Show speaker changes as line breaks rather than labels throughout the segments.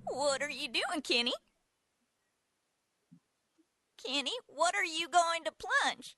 What are you doing, Kenny? Kenny, what are you going to plunge?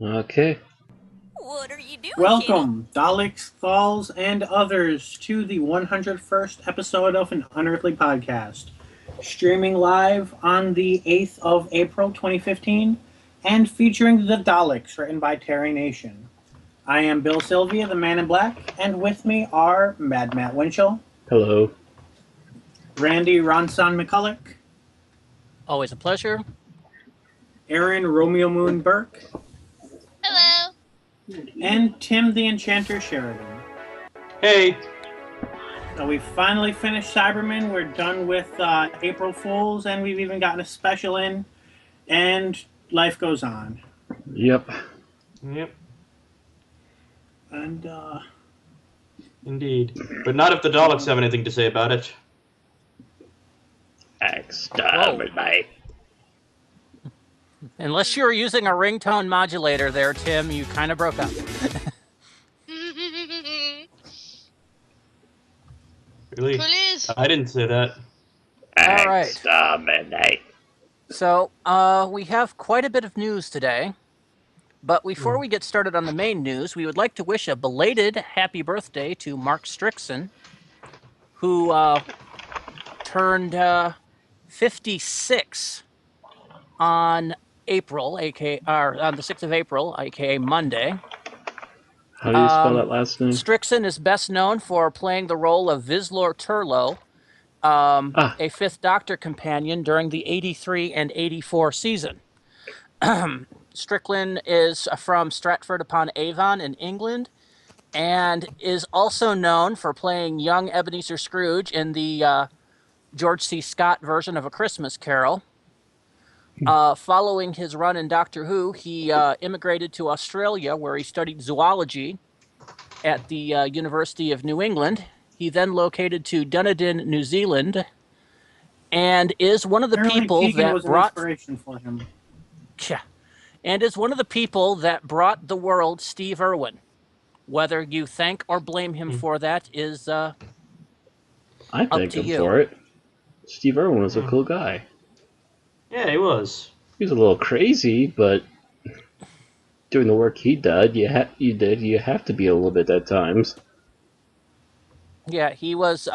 Okay.
What are you doing,
Welcome, Daleks, Thalls, and others, to the 101st episode of an Unearthly Podcast. Streaming live on the 8th of April 2015, and featuring the Daleks, written by Terry Nation. I am Bill Sylvia, the Man in Black, and with me are Mad Matt Winchell.
Hello.
Randy Ronson McCulloch.
Always a pleasure.
Aaron Romeo Moon Burke.
Hello.
And Tim the Enchanter Sheridan.
Hey.
So we finally finished Cybermen. We're done with April Fools, and we've even gotten a special in, and life goes on.
Yep.
And,
Indeed. But not if the Daleks have anything to say about it.
Exterminate.
Unless you were using a ringtone modulator there, Tim, you kind of broke up.
Really?
Please.
I didn't say that.
All right.
Exterminate.
So, we have quite a bit of news today. But before we get started on the main news, we would like to wish a belated happy birthday to Mark Strickson, who turned 56 on April, on the 6th of April, aka Monday.
How do you spell that last name?
Strickson is best known for playing the role of Vislor Turlow, a Fifth Doctor companion during the 83 and 84 season. Strickland is from Stratford-upon-Avon in England, and is also known for playing young Ebenezer Scrooge in the George C. Scott version of A Christmas Carol. Following his run in Doctor Who, he immigrated to Australia, where he studied zoology at the University of New England. He then located to Dunedin, New Zealand, and is one of the people that
was
brought
an inspiration for him.
Yeah, and is one of the people that brought the world Steve Irwin. Whether you thank or blame him for that is
I thank
to
him
you.
for it. Steve Irwin was a cool guy.
Yeah, he was.
He was a little crazy, but doing the work he did, you have to be a little bit at times.
Yeah, he was.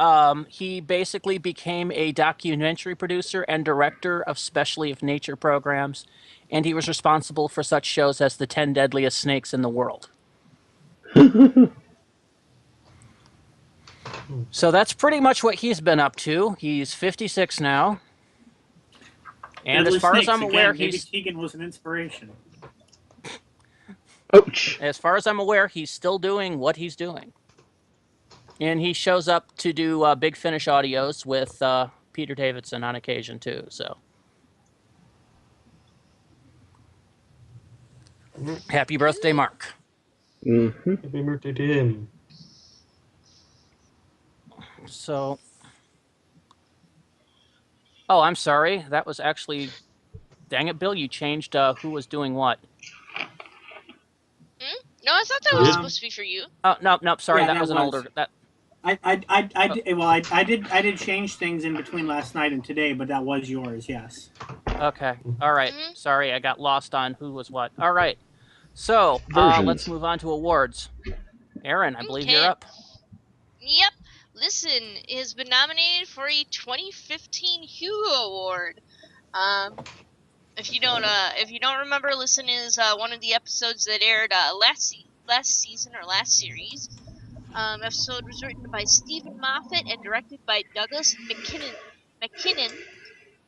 He basically became a documentary producer and director of specially of nature programs, and he was responsible for such shows as The 10 Deadliest Snakes in the World. So that's pretty much what he's been up to. He's 56 now, and
Deadly
as far as
Snakes,
I'm aware,
again, maybe
he's.
Tegan was an inspiration.
Ouch.
As far as I'm aware, he's still doing what he's doing. And he shows up to do Big Finish audios with Peter Davidson on occasion, too. So, happy birthday, Mark.
Mm-hmm.
Happy birthday to him.
So, oh, I'm sorry. That was actually, dang it, Bill, you changed who was doing what.
No, I thought that was supposed to be for you.
Oh, no, sorry,
Yeah,
that
that
was an
was.
older. That.
I did change things in between last night and today, but that was yours, yes.
Okay, all right. Sorry, I got lost on who was what. All right, so
Versions.
let's move on to awards. Aaron, I believe you're up.
Yep. Listen has been nominated for a 2015 Hugo Award. If you don't remember, Listen is one of the episodes that aired last season or last series. Episode was written by Stephen Moffat and directed by Douglas McKinnon.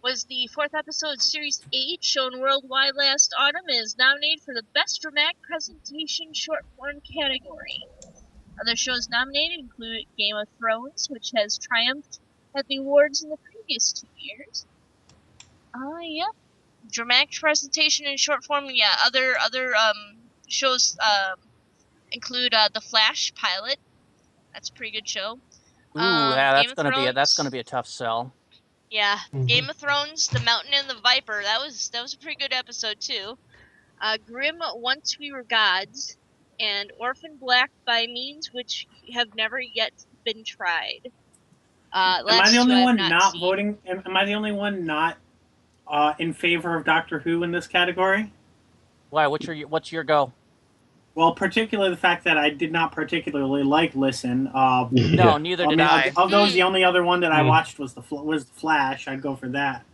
was the 4th episode, Series 8, shown worldwide last autumn, and is nominated for the Best Dramatic Presentation Short Form category. Other shows nominated include Game of Thrones, which has triumphed at the awards in the previous 2 years. Yep. Dramatic presentation in short form. Yeah. Other shows include The Flash pilot. That's a pretty good show.
Ooh, yeah,
Game of Thrones.
that's gonna be a tough sell.
Yeah.
Mhm.
Game of Thrones, The Mountain and the Viper. That was a pretty good episode too. Grimm, Once We Were Gods, and Orphan Black by means which have never yet been tried.
Am I the only one not voting? Am I the only one not in favor of Doctor Who in this category?
Why? What's your go?
Well, particularly the fact that I did not particularly like Listen.
No, neither did I.
Of those, the only other one that I watched was the Flash. I'd go for that.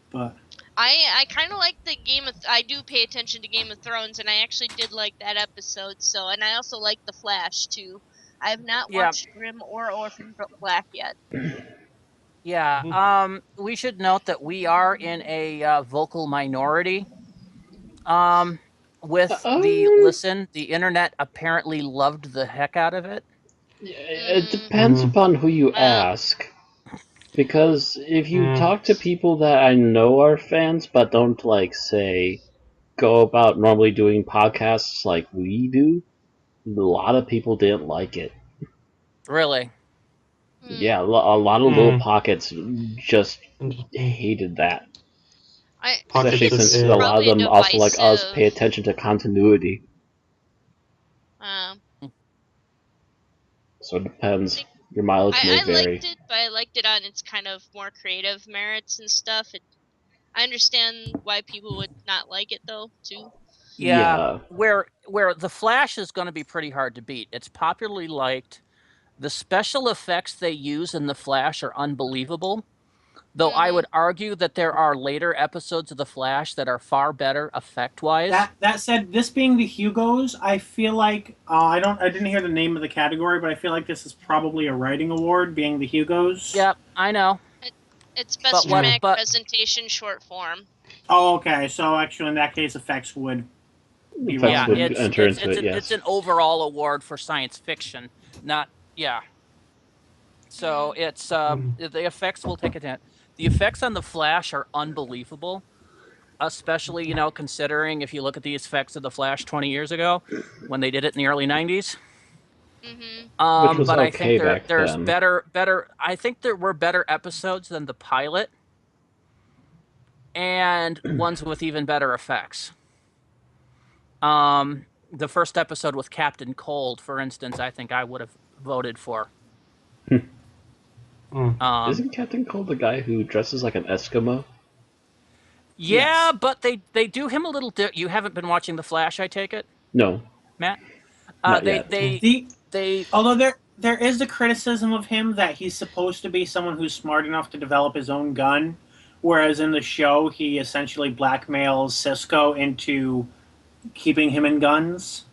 But
I kind of like the I do pay attention to Game of Thrones, and I actually did like that episode. So, and I also like The Flash too. I have not watched Grimm or Orphan Black yet.
Yeah. We should note that we are in a vocal minority. With the Listen, the internet apparently loved the heck out of it.
It depends upon who you ask. Because if you talk to people that I know are fans, but don't, like, say, go about normally doing podcasts like we do, a lot of people didn't like it.
Really?
Yeah, a lot of little pockets just hated that. Especially since a lot of them also, like us, pay attention to continuity. So it depends. Your mileage may vary.
I liked it, but I liked it on its kind of more creative merits and stuff. I understand why people would not like it, though, too.
Yeah. Where The Flash is going to be pretty hard to beat. It's popularly liked. The special effects they use in The Flash are unbelievable. Though I would argue that there are later episodes of The Flash that are far better effect-wise.
That said, this being the Hugos, I feel like I didn't hear the name of the category, but I feel like this is probably a writing award, being the Hugos.
Yep, I know.
It's best dramatic presentation short form.
Oh, okay. So actually, in that case, effects would be
it's an overall award for science fiction, not So it's the effects will take a hit. The effects on The Flash are unbelievable, especially, considering if you look at the effects of The Flash 20 years ago when they did it in the early 90s.
Which was
but
okay
I think there's
then.
better. I think there were better episodes than the pilot, and ones with even better effects. The first episode with Captain Cold, for instance, I think I would have voted for.
Isn't Captain Cold the guy who dresses like an Eskimo?
Yeah,
Yes.
but they do him a little. You haven't been watching The Flash, I take it,
No.
Matt?
Not yet.
Although there is the criticism of him that he's supposed to be someone who's smart enough to develop his own gun, whereas in the show he essentially blackmails Cisco into keeping him in guns.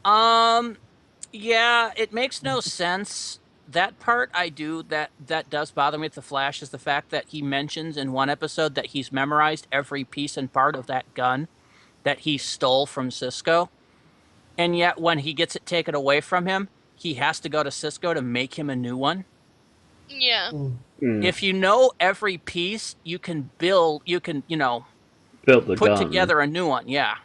Yeah, it makes no sense. That part that does bother me with The Flash is the fact that he mentions in one episode that he's memorized every piece and part of that gun that he stole from Cisco. And yet when he gets it taken away from him, he has to go to Cisco to make him a new one.
Yeah.
If you know every piece, you can build the put
gun.
together a new one, yeah.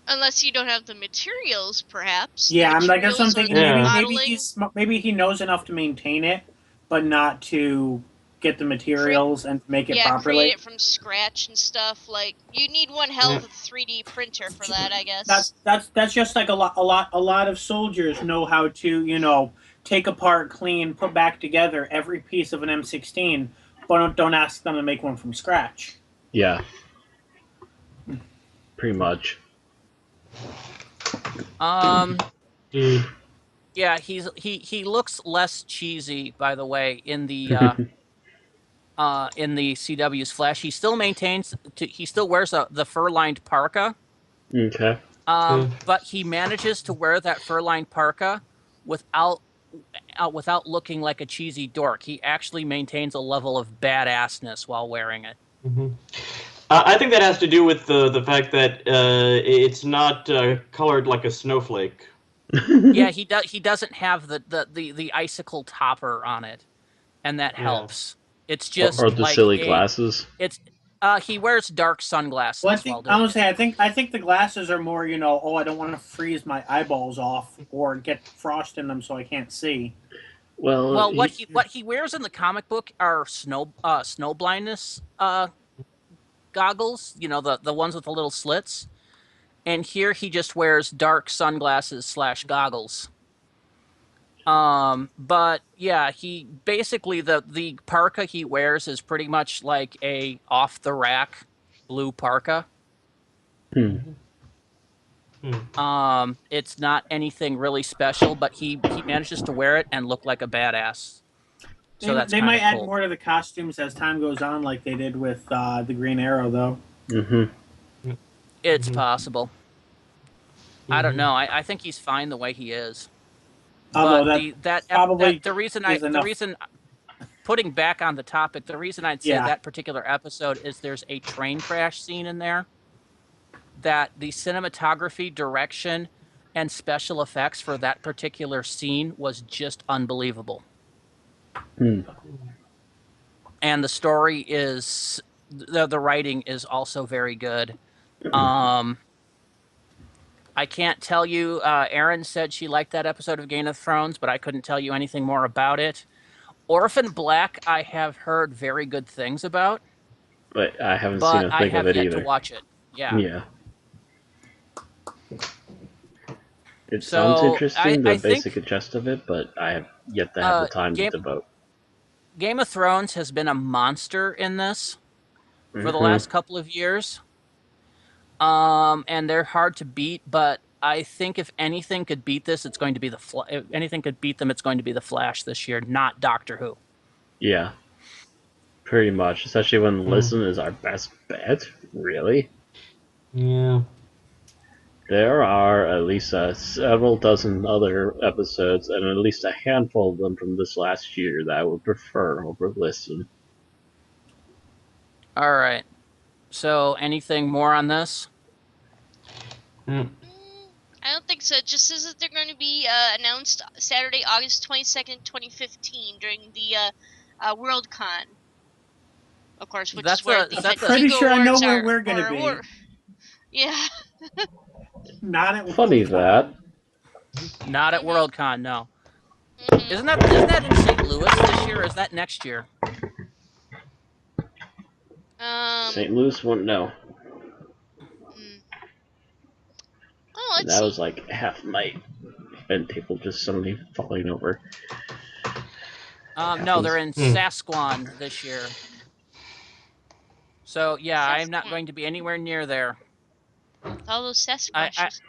Unless you don't have the materials, perhaps.
Yeah, I guess I'm thinking
modeling.
maybe he knows enough to maintain it, but not to get the materials and make it properly.
Create it from scratch and stuff. Like you need one hell of a 3D printer for that, I guess.
That's just like a lot of soldiers know how to take apart, clean, put back together every piece of an M16, but don't ask them to make one from scratch.
Yeah. Pretty much.
Yeah, he looks less cheesy, by the way, in the CW's Flash. He still he still wears the fur-lined parka.
Okay.
But he manages to wear that fur-lined parka without without looking like a cheesy dork. He actually maintains a level of badassness while wearing it.
Mm-hmm. I think that has to do with the fact that it's not colored like a snowflake.
Yeah, he doesn't have the icicle topper on it, and that helps. It's just
or the
like
silly glasses.
It's he wears dark sunglasses
Well,
while doing it.
I think the glasses are more, I don't want to freeze my eyeballs off or get frost in them so I can't see.
Well, what he wears in the comic book are snow blindness goggles, the ones with the little slits. And here he just wears dark sunglasses / goggles. But yeah, he basically the parka he wears is pretty much like a off the rack blue parka. It's not anything really special, but he manages to wear it and look like a badass. So
they might add more to the costumes as time goes on, like they did with the Green Arrow, though.
It's possible. I don't know. I think he's fine the way he is.
Although
the reason putting back on the topic, the reason I'd say that particular episode is there's a train crash scene in there that the cinematography, direction, and special effects for that particular scene was just unbelievable. And the story is the writing is also very good. I can't tell you. Erin said she liked that episode of Game of Thrones, but I couldn't tell you anything more about it. Orphan Black, I have heard very good things about,
but I haven't seen a thing of it either. But I have yet
to watch it.
Yeah. It sounds interesting, the basic gist of it, but I have yet to have the time to devote.
Game of Thrones has been a monster in this for the last couple of years. And they're hard to beat, but I think if anything could beat this, it's going to be if anything could beat them, it's going to be the Flash this year, not Doctor Who.
Yeah, pretty much. Especially when Listen is our best bet. Really?
Yeah.
There are at least several dozen other episodes, and at least a handful of them from this last year that I would prefer over Listen.
All right. So, anything more on this?
I don't think so. It just says that they're going to be announced Saturday, August 22nd, 2015, during the Worldcon. Of course, which is where the
pretty sure I know where we're going to be.
Yeah.
Not at
Funny that.
Not at Worldcon, no. Isn't that in St. Louis this year, or is that next year?
St. Louis won't know.
Oh,
that was like half night, and people just suddenly falling over.
No, they're in Sasquatch this year. So yeah, I'm not going to be anywhere near there.
All those Sasquatches.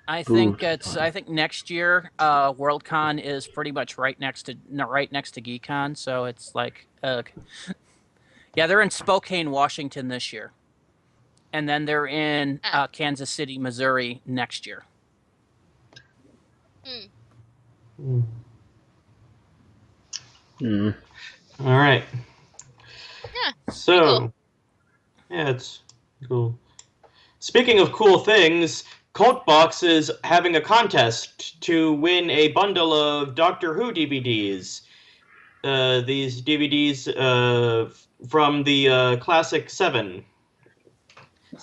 I think next year Worldcon is pretty much right next to GeekCon, so it's like yeah, they're in Spokane, Washington this year. And then they're in Kansas City, Missouri next year.
All right.
Yeah.
So,
cool.
Yeah, it's cool. Speaking of cool things, Cultbox is having a contest to win a bundle of Doctor Who DVDs. These DVDs from the classic 7,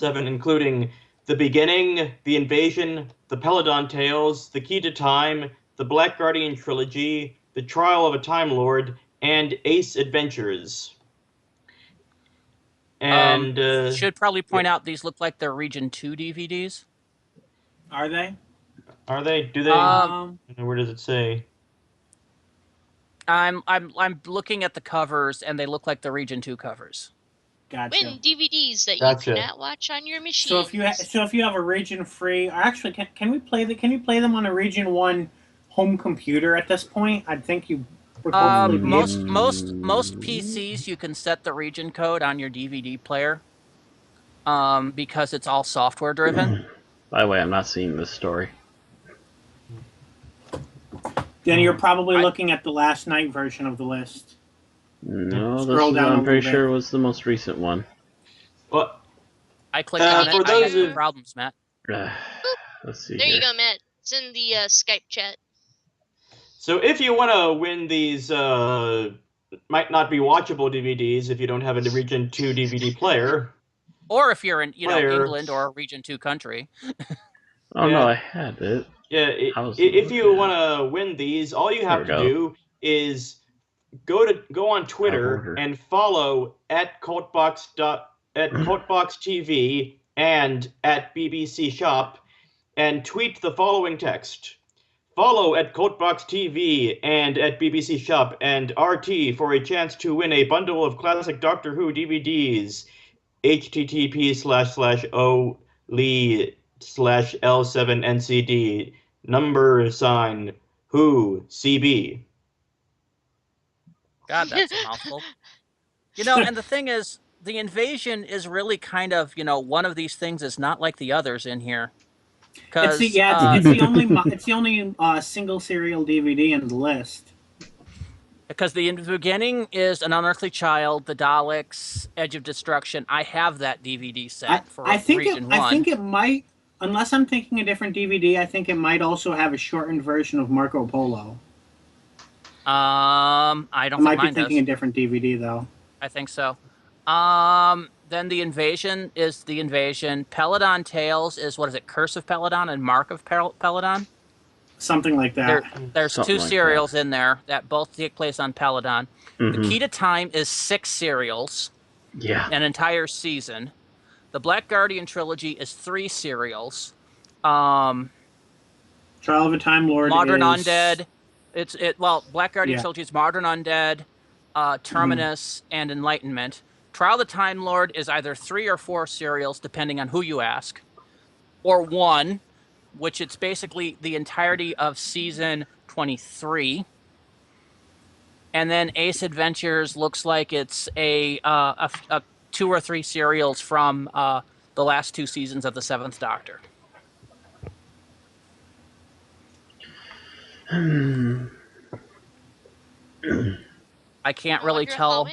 including The Beginning, The Invasion, The Peladon Tales, The Key to Time, The Black Guardian Trilogy, The Trial of a Time Lord, and Ace Adventures. And
should probably point out these look like they're Region 2 DVDs.
Are they?
Are they? Do they? Where does it say?
I'm looking at the covers, and they look like the Region 2 covers.
Gotcha. Win DVDs that you cannot watch on your machine.
So if you have a Region free, or actually, can we play them on a Region 1 home computer at this point? I think you.
Most PCs you can set the region code on your DVD player, because it's all software driven.
By the way, I'm not seeing this story.
Then you're probably looking at the last night version of the list.
No,
Scroll down a
I'm pretty
little
sure
bit.
it was the most recent one.
Well,
I clicked on it.
for
I had
those
some
of-
problems, Matt.
Let's see
There
here.
you go, Matt. It's in the Skype chat.
So if you want to win these, might not be watchable DVDs if you don't have a Region 2 DVD player.
Or if you're in,
Player.
England or a Region 2 country.
Oh
Yeah.
no, I had it.
Yeah, if you want to win these, all you have to do is go on Twitter and follow at CultBox and at BBC Shop and tweet the following text. Follow at CultBox TV and at BBC Shop and RT for a chance to win a bundle of classic Doctor Who DVDs. http://OLE/L7NCD #, Who CB.
God, that's a mouthful. And the thing is, the invasion is really kind of, one of these things is not like the others in here.
It's the only single serial DVD in the list.
Because in the beginning is An Unearthly Child, The Daleks, Edge of Destruction. I have that DVD set for Region 1.
I think it might, unless I'm thinking a different DVD, I think it might also have a shortened version of Marco Polo.
I don't think
might be
mine
thinking
does.
a different DVD, though.
I think so. Then The Invasion is The Invasion. Peladon Tales is, what is it, Curse of Peladon and Mark of Peladon?
Something like that.
There's
Something
two
like
serials in there that both take place on Peladon.
Mm-hmm.
The Key to Time is 6 serials, an entire season. The Black Guardian trilogy is 3 serials.
Trial of a Time Lord
Modern
is...
Undead. Black Guardian trilogy is Modern Undead, Terminus, and Enlightenment. Trial of the Time Lord is either 3 or 4 serials, depending on who you ask, or 1, which it's basically the entirety of season 23. And then Ace Adventures looks like it's a 2 or 3 serials from the last 2 seasons of the 7th Doctor. I can't really tell.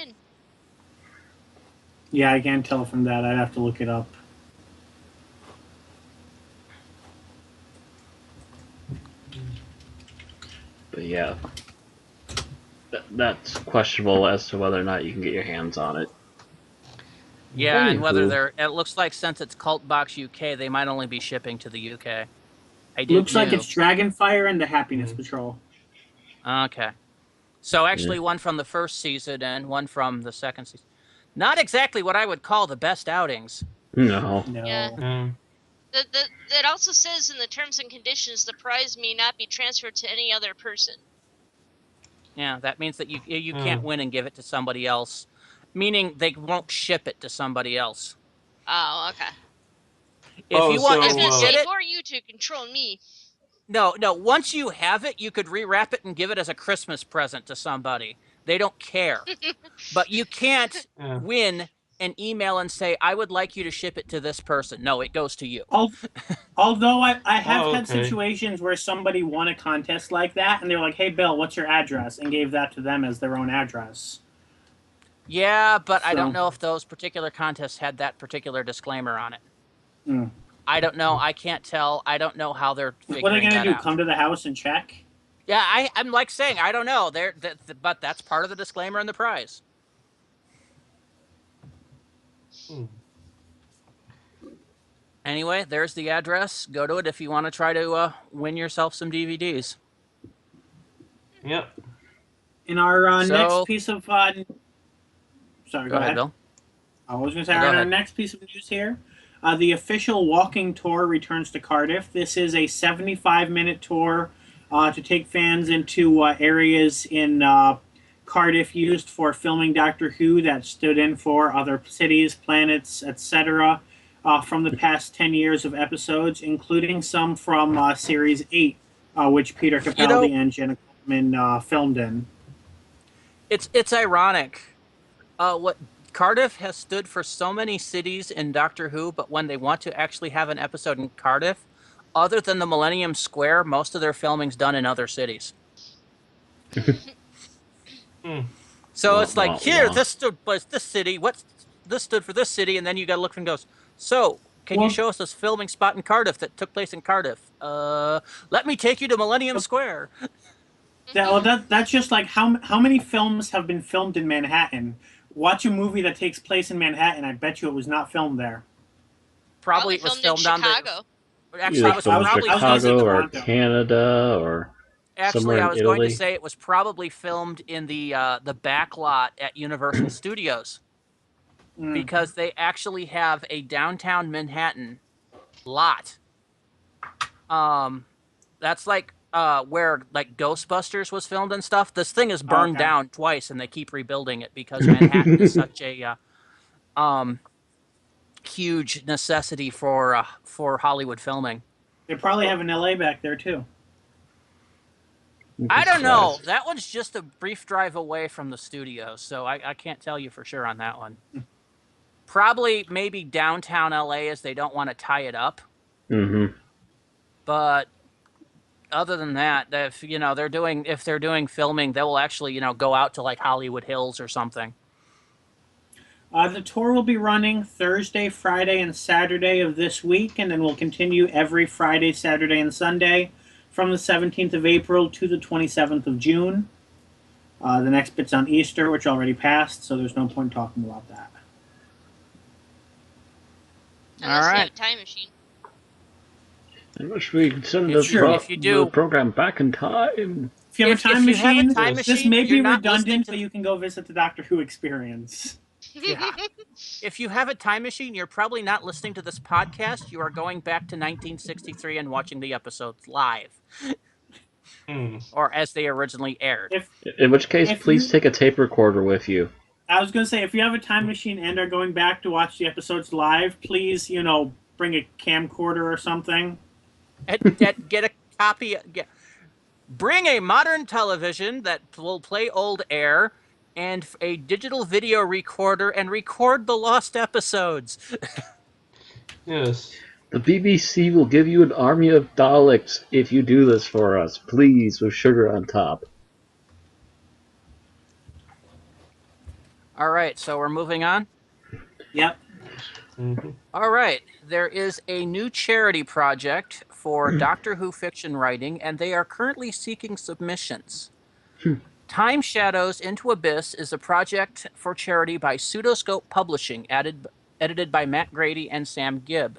Yeah, I can't tell from that. I'd have to look it up.
But yeah, that's questionable as to whether or not you can get your hands on it.
Yeah, and whether it looks like since it's Cult Box UK, they might only be shipping to the UK.
Looks like it's Dragonfire and the Happiness Patrol.
Okay. So actually one from the first season and one from the second season. Not exactly what I would call the best outings.
No.
Yeah. It also says in the terms and conditions the prize may not be transferred to any other person.
Yeah, that means that you can't win and give it to somebody else. Meaning they won't ship it to somebody else.
Oh, okay.
If you want,
I was going to say,
it,
who are you to control me?
No. Once you have it, you could rewrap it and give it as a Christmas present to somebody. They don't care. But you can't win an email and say, I would like you to ship it to this person. No, it goes to you.
Although I have had situations where somebody won a contest like that, and they were like, hey, Bill, what's your address? And gave that to them as their own address.
Yeah, but I don't know if those particular contests had that particular disclaimer on it. I don't know. I can't tell. I don't know how they're figuring that out.
What are they going to do, come to the house and check?
Yeah, I'm like saying, I don't know. But that's part of the disclaimer and the prize. Anyway, there's the address. Go to it if you want to try to win yourself some DVDs.
Yep.
In our next piece of... Sorry,
go ahead, Bill.
I was going to say, our next piece of news here, the official walking tour returns to Cardiff. This is a 75-minute tour to take fans into areas in Cardiff used for filming Doctor Who that stood in for other cities, planets, etc. From the past 10 years of episodes, including some from Series 8, which Peter Capaldi and Jenna Coleman filmed in.
It's ironic. What Cardiff has stood for so many cities in Doctor Who, but when they want to actually have an episode in Cardiff, other than the Millennium Square, most of their filming's done in other cities. So it's like,
Wah,
here,
wah.
this stood for this city. This stood for this city, and then you got to look and goes. So, can you
Well-
show us this filming spot in Cardiff that took place in Cardiff? Let me take you to Millennium Square.
That's just like how many films have been filmed in Manhattan? Watch a movie that takes place in Manhattan. I bet you it was not filmed there.
Probably it was
filmed in
filmed on
Chicago.
the. Actually,
Either
it was
from
probably
I was gonna say
Chicago or
Toronto.
Canada or somewhere
Actually, I
in
was going to
Italy.
say it was probably filmed in the back lot at Universal Studios because they actually have a downtown Manhattan lot. That's like where like Ghostbusters was filmed and stuff. This thing is burned
Okay.
down twice, and they keep rebuilding it because Manhattan is such a huge necessity for Hollywood filming.
They probably have an LA back there too.
I don't know. That one's just a brief drive away from the studio, so I can't tell you for sure on that one. Probably maybe downtown LA as they don't want to tie it up.
Mm-hmm.
But other than that, if they're doing filming, they will actually go out to like Hollywood Hills or something.
The tour will be running Thursday, Friday, and Saturday of this week, and then we'll continue every Friday, Saturday, and Sunday from the 17th of April to the 27th of June. The next bit's on Easter, which already passed, so there's no point talking about that.
Unless you
right.
have a time machine.
I wish we could send
If you do-
the program back in time.
If you have a time
If you have a
machine,
time
this
machine,
may be
you're not listening
redundant,
to-
but you can go visit the Doctor Who experience.
Yeah. If you have a time machine, you're probably not listening to this podcast. You are going back to 1963 and watching the episodes live, or as they originally aired.
In which case,
If
please
you-
take a tape recorder with you.
I was going to say, if you have a time machine and are going back to watch the episodes live, please, bring a camcorder or something.
Get a copy. Bring a modern television that will play old air and a digital video recorder and record the lost episodes.
Yes.
The BBC will give you an army of Daleks if you do this for us, please, with sugar on top.
All right, so we're moving on.
Yep.
Mm-hmm.
All right, there is a new charity project for Doctor Who fiction writing, and they are currently seeking submissions. Time Shadows Into Abyss is a project for charity by Pseudoscope Publishing, edited by Matt Grady and Sam Gibb.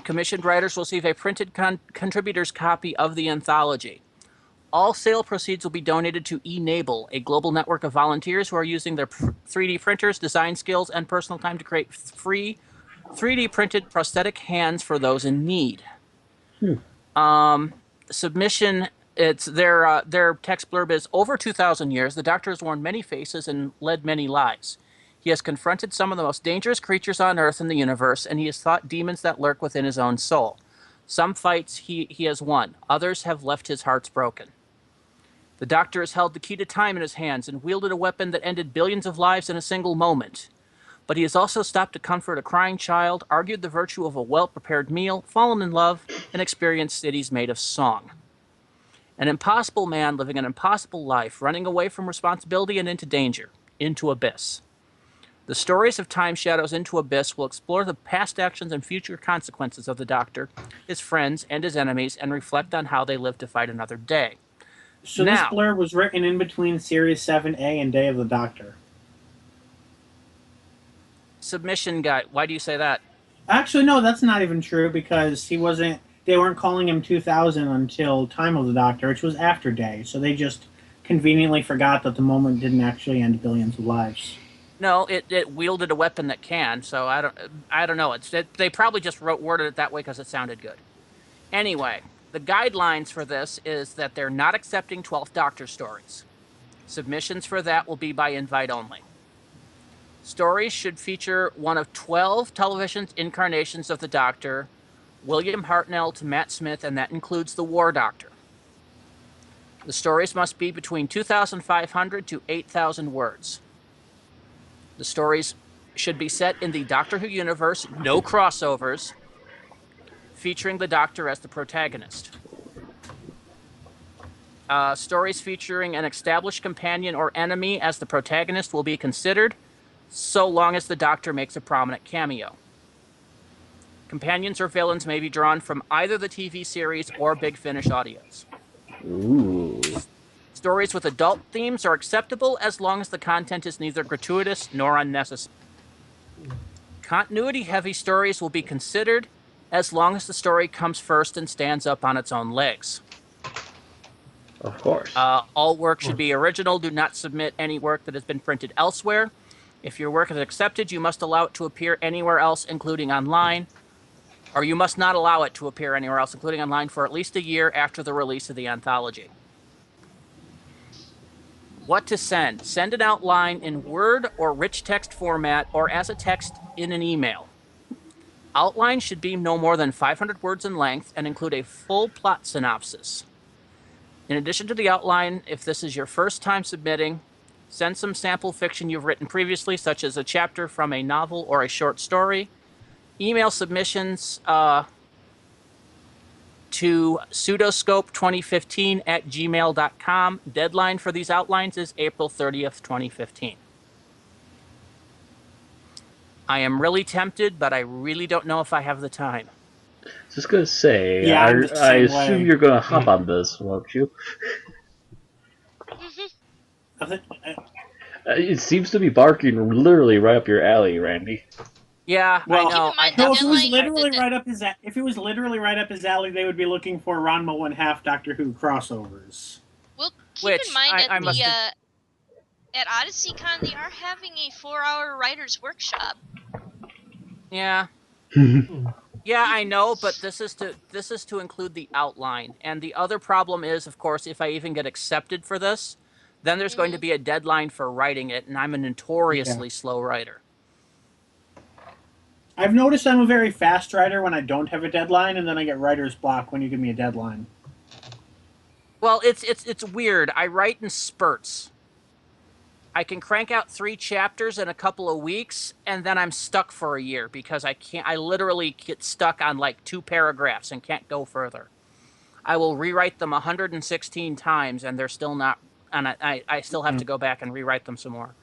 Commissioned writers will receive a printed contributor's copy of the anthology. All sale proceeds will be donated to eNable, a global network of volunteers who are using their 3D printers, design skills, and personal time to create free 3D printed prosthetic hands for those in need. Submission, it's their text blurb is, over 2,000 years, the Doctor has worn many faces and led many lives. He has confronted some of the most dangerous creatures on Earth and the universe, and he has fought demons that lurk within his own soul. Some fights he has won. Others have left his hearts broken. The Doctor has held the key to time in his hands and wielded a weapon that ended billions of lives in a single moment. But he has also stopped to comfort a crying child, argued the virtue of a well-prepared meal, fallen in love, and experienced cities made of song. An impossible man living an impossible life, running away from responsibility and into danger, into abyss. The stories of Time Shadows Into Abyss will explore the past actions and future consequences of the Doctor, his friends, and his enemies, and reflect on how they lived to fight another day.
So
Now-
this blurb was written in between Series 7A and Day of the Doctor.
Submission guy, why do you say that?
Actually, no, that's not even true because they weren't calling him 2000 until Time of the Doctor, which was after Day. So they just conveniently forgot that the moment didn't actually end billions of lives.
No, it wielded a weapon that can, so I don't know. They probably just worded it that way because it sounded good. Anyway, the guidelines for this is that they're not accepting 12th Doctor stories. Submissions for that will be by invite only. Stories should feature one of 12 television incarnations of the Doctor, William Hartnell to Matt Smith, and that includes the War Doctor. The stories must be between 2,500 to 8,000 words. The stories should be set in the Doctor Who universe, no crossovers, featuring the Doctor as the protagonist. Stories featuring an established companion or enemy as the protagonist will be considered, so long as the Doctor makes a prominent cameo. Companions or villains may be drawn from either the TV series or Big Finish audios.
Ooh.
Stories with adult themes are acceptable as long as the content is neither gratuitous nor unnecessary. Continuity-heavy stories will be considered as long as the story comes first and stands up on its own legs.
Of course.
All work should be original. Do not submit any work that has been printed elsewhere. If your work is accepted, you must allow it to appear anywhere else, including online. Or you must not allow it to appear anywhere else, including online, for at least a year after the release of the anthology. What to send? Send an outline in Word or rich text format or as a text in an email. Outline should be no more than 500 words in length and include a full plot synopsis. In addition to the outline, if this is your first time submitting, send some sample fiction you've written previously, such as a chapter from a novel or a short story. Email submissions to pseudoscope2015@gmail.com. Deadline for these outlines is April 30th, 2015. I am really tempted, but I really don't know if I have the time.
Just gonna say,
Yeah, I'm the
I
same
assume
way.
you're gonna hop on this, won't you?
I think,
It seems to be barking literally right up your alley, Randy.
Yeah,
Well,
I know.
keep in mind
no,
the
if it was
deadline-
literally right up his if it was literally right up his alley, they would be looking for Ranma 1/2 Doctor Who crossovers.
Well, keep
Which
in mind
I must
at OdysseyCon they are having a 4-hour writers workshop.
Yeah. Yeah, I know, but this is to include the outline. And the other problem is, of course, if I even get accepted for this, then there's going to be a deadline for writing it, and I'm a notoriously slow writer.
I've noticed I'm a very fast writer when I don't have a deadline, and then I get writer's block when you give me a deadline.
Well, it's weird. I write in spurts. I can crank out 3 chapters in a couple of weeks, and then I'm stuck for a year because I literally get stuck on like 2 paragraphs and can't go further. I will rewrite them 116 times, and they're still not, and I still have to go back and rewrite them some more.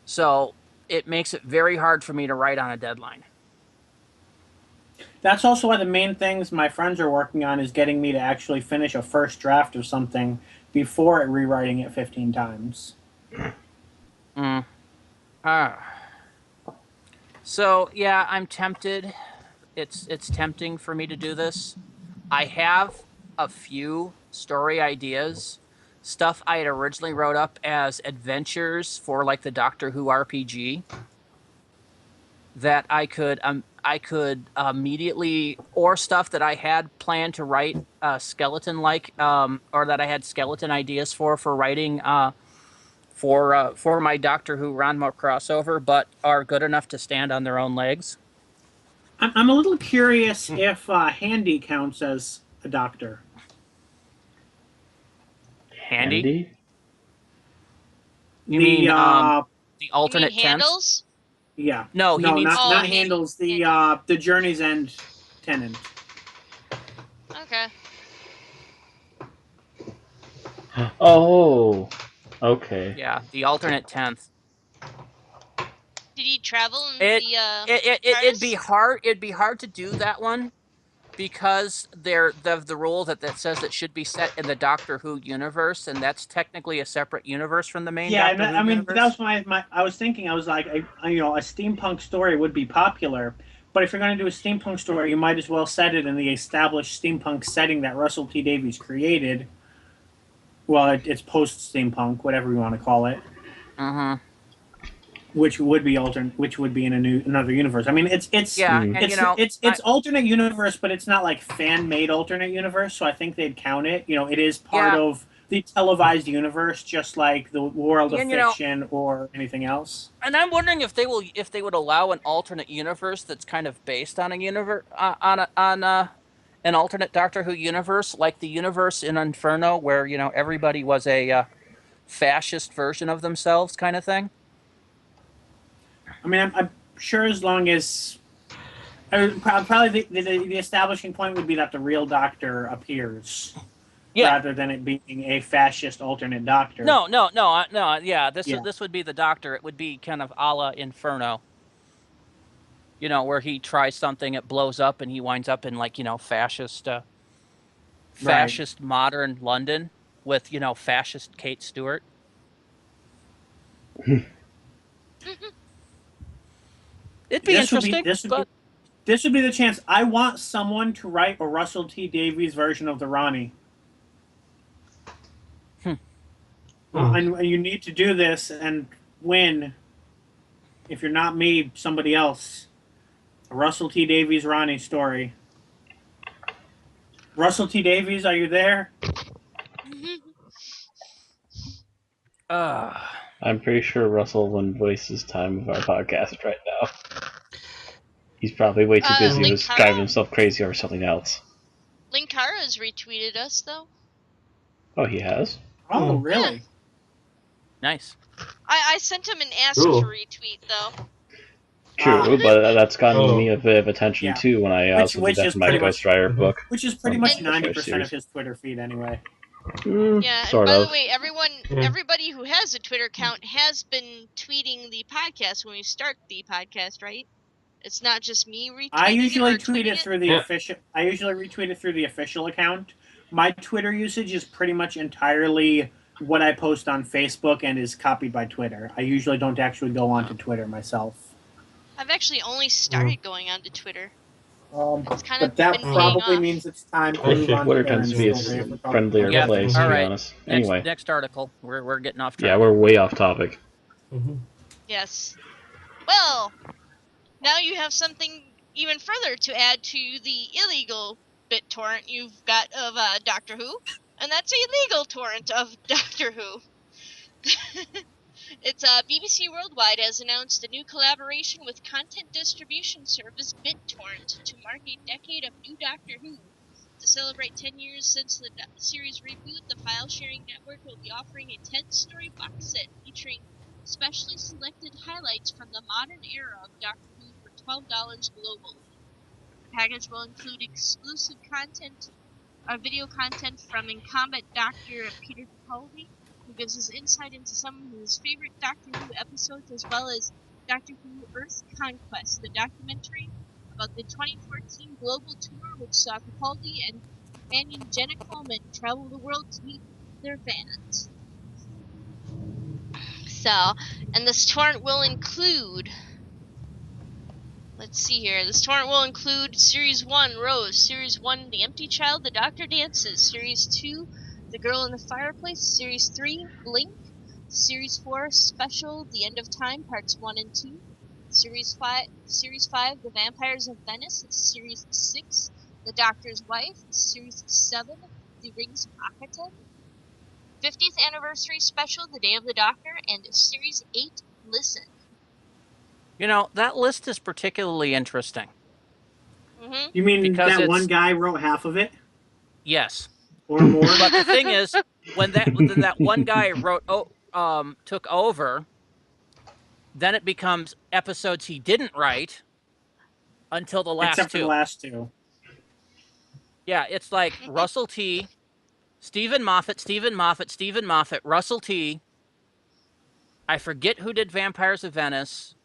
So it makes it very hard for me to write on a deadline.
That's also why the main things my friends are working on is getting me to actually finish a first draft of something before rewriting it 15 times.
So yeah, I'm tempted. It's tempting for me to do this. I have a few story ideas, stuff I had originally wrote up as adventures for like the Doctor Who RPG that I could immediately, or stuff that I had planned to write skeleton-like, or that I had skeleton ideas for writing for my Doctor Who Ranma crossover, but are good enough to stand on their own legs.
I'm a little curious if Handy counts as a doctor.
Handy? You
The,
mean the
You
alternate
mean
tense?
handles?
Yeah.
No, he means
not
Handy.
handles. The Journey's End tenant.
Okay.
Oh, okay.
yeah, the alternate tenth.
Did he travel in
It'd
TARDIS?
be hard. It'd be hard to do that one because the rule that says it should be set in the Doctor Who universe, and that's technically a separate universe from the main
Yeah,
Doctor Who
I mean
universe.
that was my. I was thinking. I was like, a steampunk story would be popular, but if you're going to do a steampunk story, you might as well set it in the established steampunk setting that Russell T Davies created. Well, it's post steampunk, whatever you want to call it. Which would be which would be in another universe. I mean, it's alternate universe, but it's not like fan made alternate universe. So I think they'd count it. It is part of the televised universe, just like the world of fiction or anything else.
And I'm wondering if they would allow an alternate universe that's kind of based on a universe on an alternate Doctor Who universe, like the universe in Inferno, where everybody was a fascist version of themselves, kind of thing.
I mean, I'm sure as long as probably the establishing point would be that the real Doctor appears.
Yeah.
rather than it being a fascist alternate Doctor.
No. Yeah, this would be the Doctor. It would be kind of a la Inferno. You know, where he tries something, it blows up, and he winds up in like fascist modern London with fascist Kate Stewart. It'd be interesting, but
this would be the chance. I want someone to write a Russell T Davies version of the Ronnie. And you need to do this and win. If you're not me, somebody else. A Russell T Davies Ronnie story. Russell T Davies, are you there?
I'm pretty sure Russell wouldn't waste his time with our podcast right now. He's probably way too busy with driving himself crazy or something else.
Linkara's retweeted us, though.
Oh, he has?
Oh, really?
Yeah.
Nice.
I sent him an ask to retweet, though.
True, but that's gotten me a bit of attention too when I also did that for my Ghost Rider book.
Which is pretty much 90% of his Twitter feed anyway.
Yeah, and by the way, everybody who has a Twitter account has been tweeting the podcast when we start the podcast, right? It's not just me retweeting.
I usually tweet it through the official. I usually retweet it through the official account. My Twitter usage is pretty much entirely what I post on Facebook and is copied by Twitter. I usually don't actually go onto Twitter myself.
I've actually only started going onto Twitter.
But that probably means it's time to move on.
Twitter tends to be a friendlier place, to be honest. Anyway,
next article. We're getting off track.
Yeah, we're way off topic.
Yes. Well, now you have something even further to add to the illegal BitTorrent you've got of Doctor Who, and that's a legal torrent of Doctor Who. It's BBC Worldwide has announced a new collaboration with content distribution service BitTorrent to mark a decade of new Doctor Who. To celebrate 10 years since the series reboot, the file-sharing network will be offering a 10-story box set featuring specially selected highlights from the modern era of Doctor Who for $12 globally. The package will include exclusive content, video content from incumbent Dr. Peter Capaldi, who gives us insight into some of his favorite Doctor Who episodes, as well as Doctor Who Earth Conquest, the documentary about the 2014 global tour which saw Capaldi and companion Jenna Coleman travel the world to meet their fans. So, and this torrent will include... Let's see here. This torrent will include Series 1, Rose, Series 1, The Empty Child, The Doctor Dances, Series 2, The Girl in the Fireplace, Series 3, Blink, Series 4, Special, The End of Time, Parts 1 and 2, Series 5, The Vampires of Venice, Series 6, The Doctor's Wife, Series 7, The Rings of Akhaten, 50th Anniversary Special, The Day of the Doctor, and Series 8, Listen.
You know, that list is particularly interesting.
Mm-hmm.
You mean that one guy wrote half of it?
Yes.
Or more?
But the thing is, when that one guy took over, then it becomes episodes he didn't write until the last
Except
two.
For the last two.
Yeah, it's like Russell T, Stephen Moffat, Russell T. I forget who did Vampires of Venice.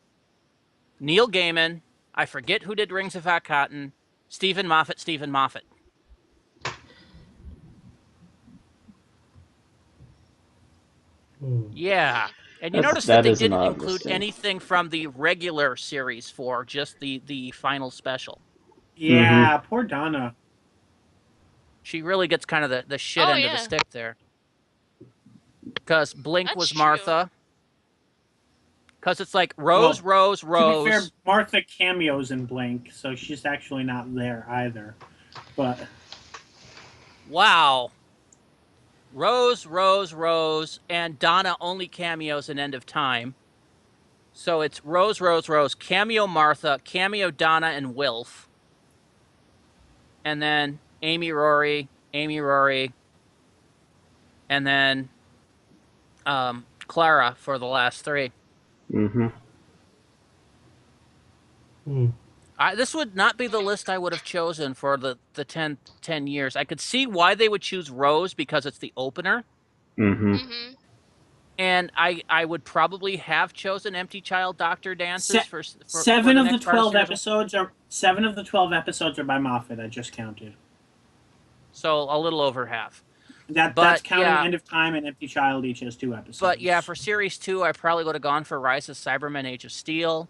Neil Gaiman. I forget who did Rings of Akhaten. Stephen Moffat. Yeah. And you notice that they didn't include anything from the regular Series 4, just the final special.
Yeah, poor Donna.
She really gets kind of the shit end of the stick there. Because Blink was Martha. Because it's like Rose. To be fair,
Martha cameos in Blink, so she's actually not there either. But
wow. Rose, and Donna only cameos in End of Time. So it's Rose, cameo Martha, cameo Donna and Wilf. And then Amy Rory, and then Clara for the last three. This would not be the list I would have chosen for the 10 years. I could see why they would choose Rose because it's the opener.
Mm-hmm.
Mm-hmm.
And I would probably have chosen Empty Child Doctor Dances for
seven
the
of the
next part
12
series.
episodes are 7 of the 12 episodes are by Moffat. I just counted.
So a little over half.
That's counting End of Time and Empty Child. Each has 2 episodes.
But yeah, for Series 2, I probably would have gone for Rise of Cybermen: Age of Steel.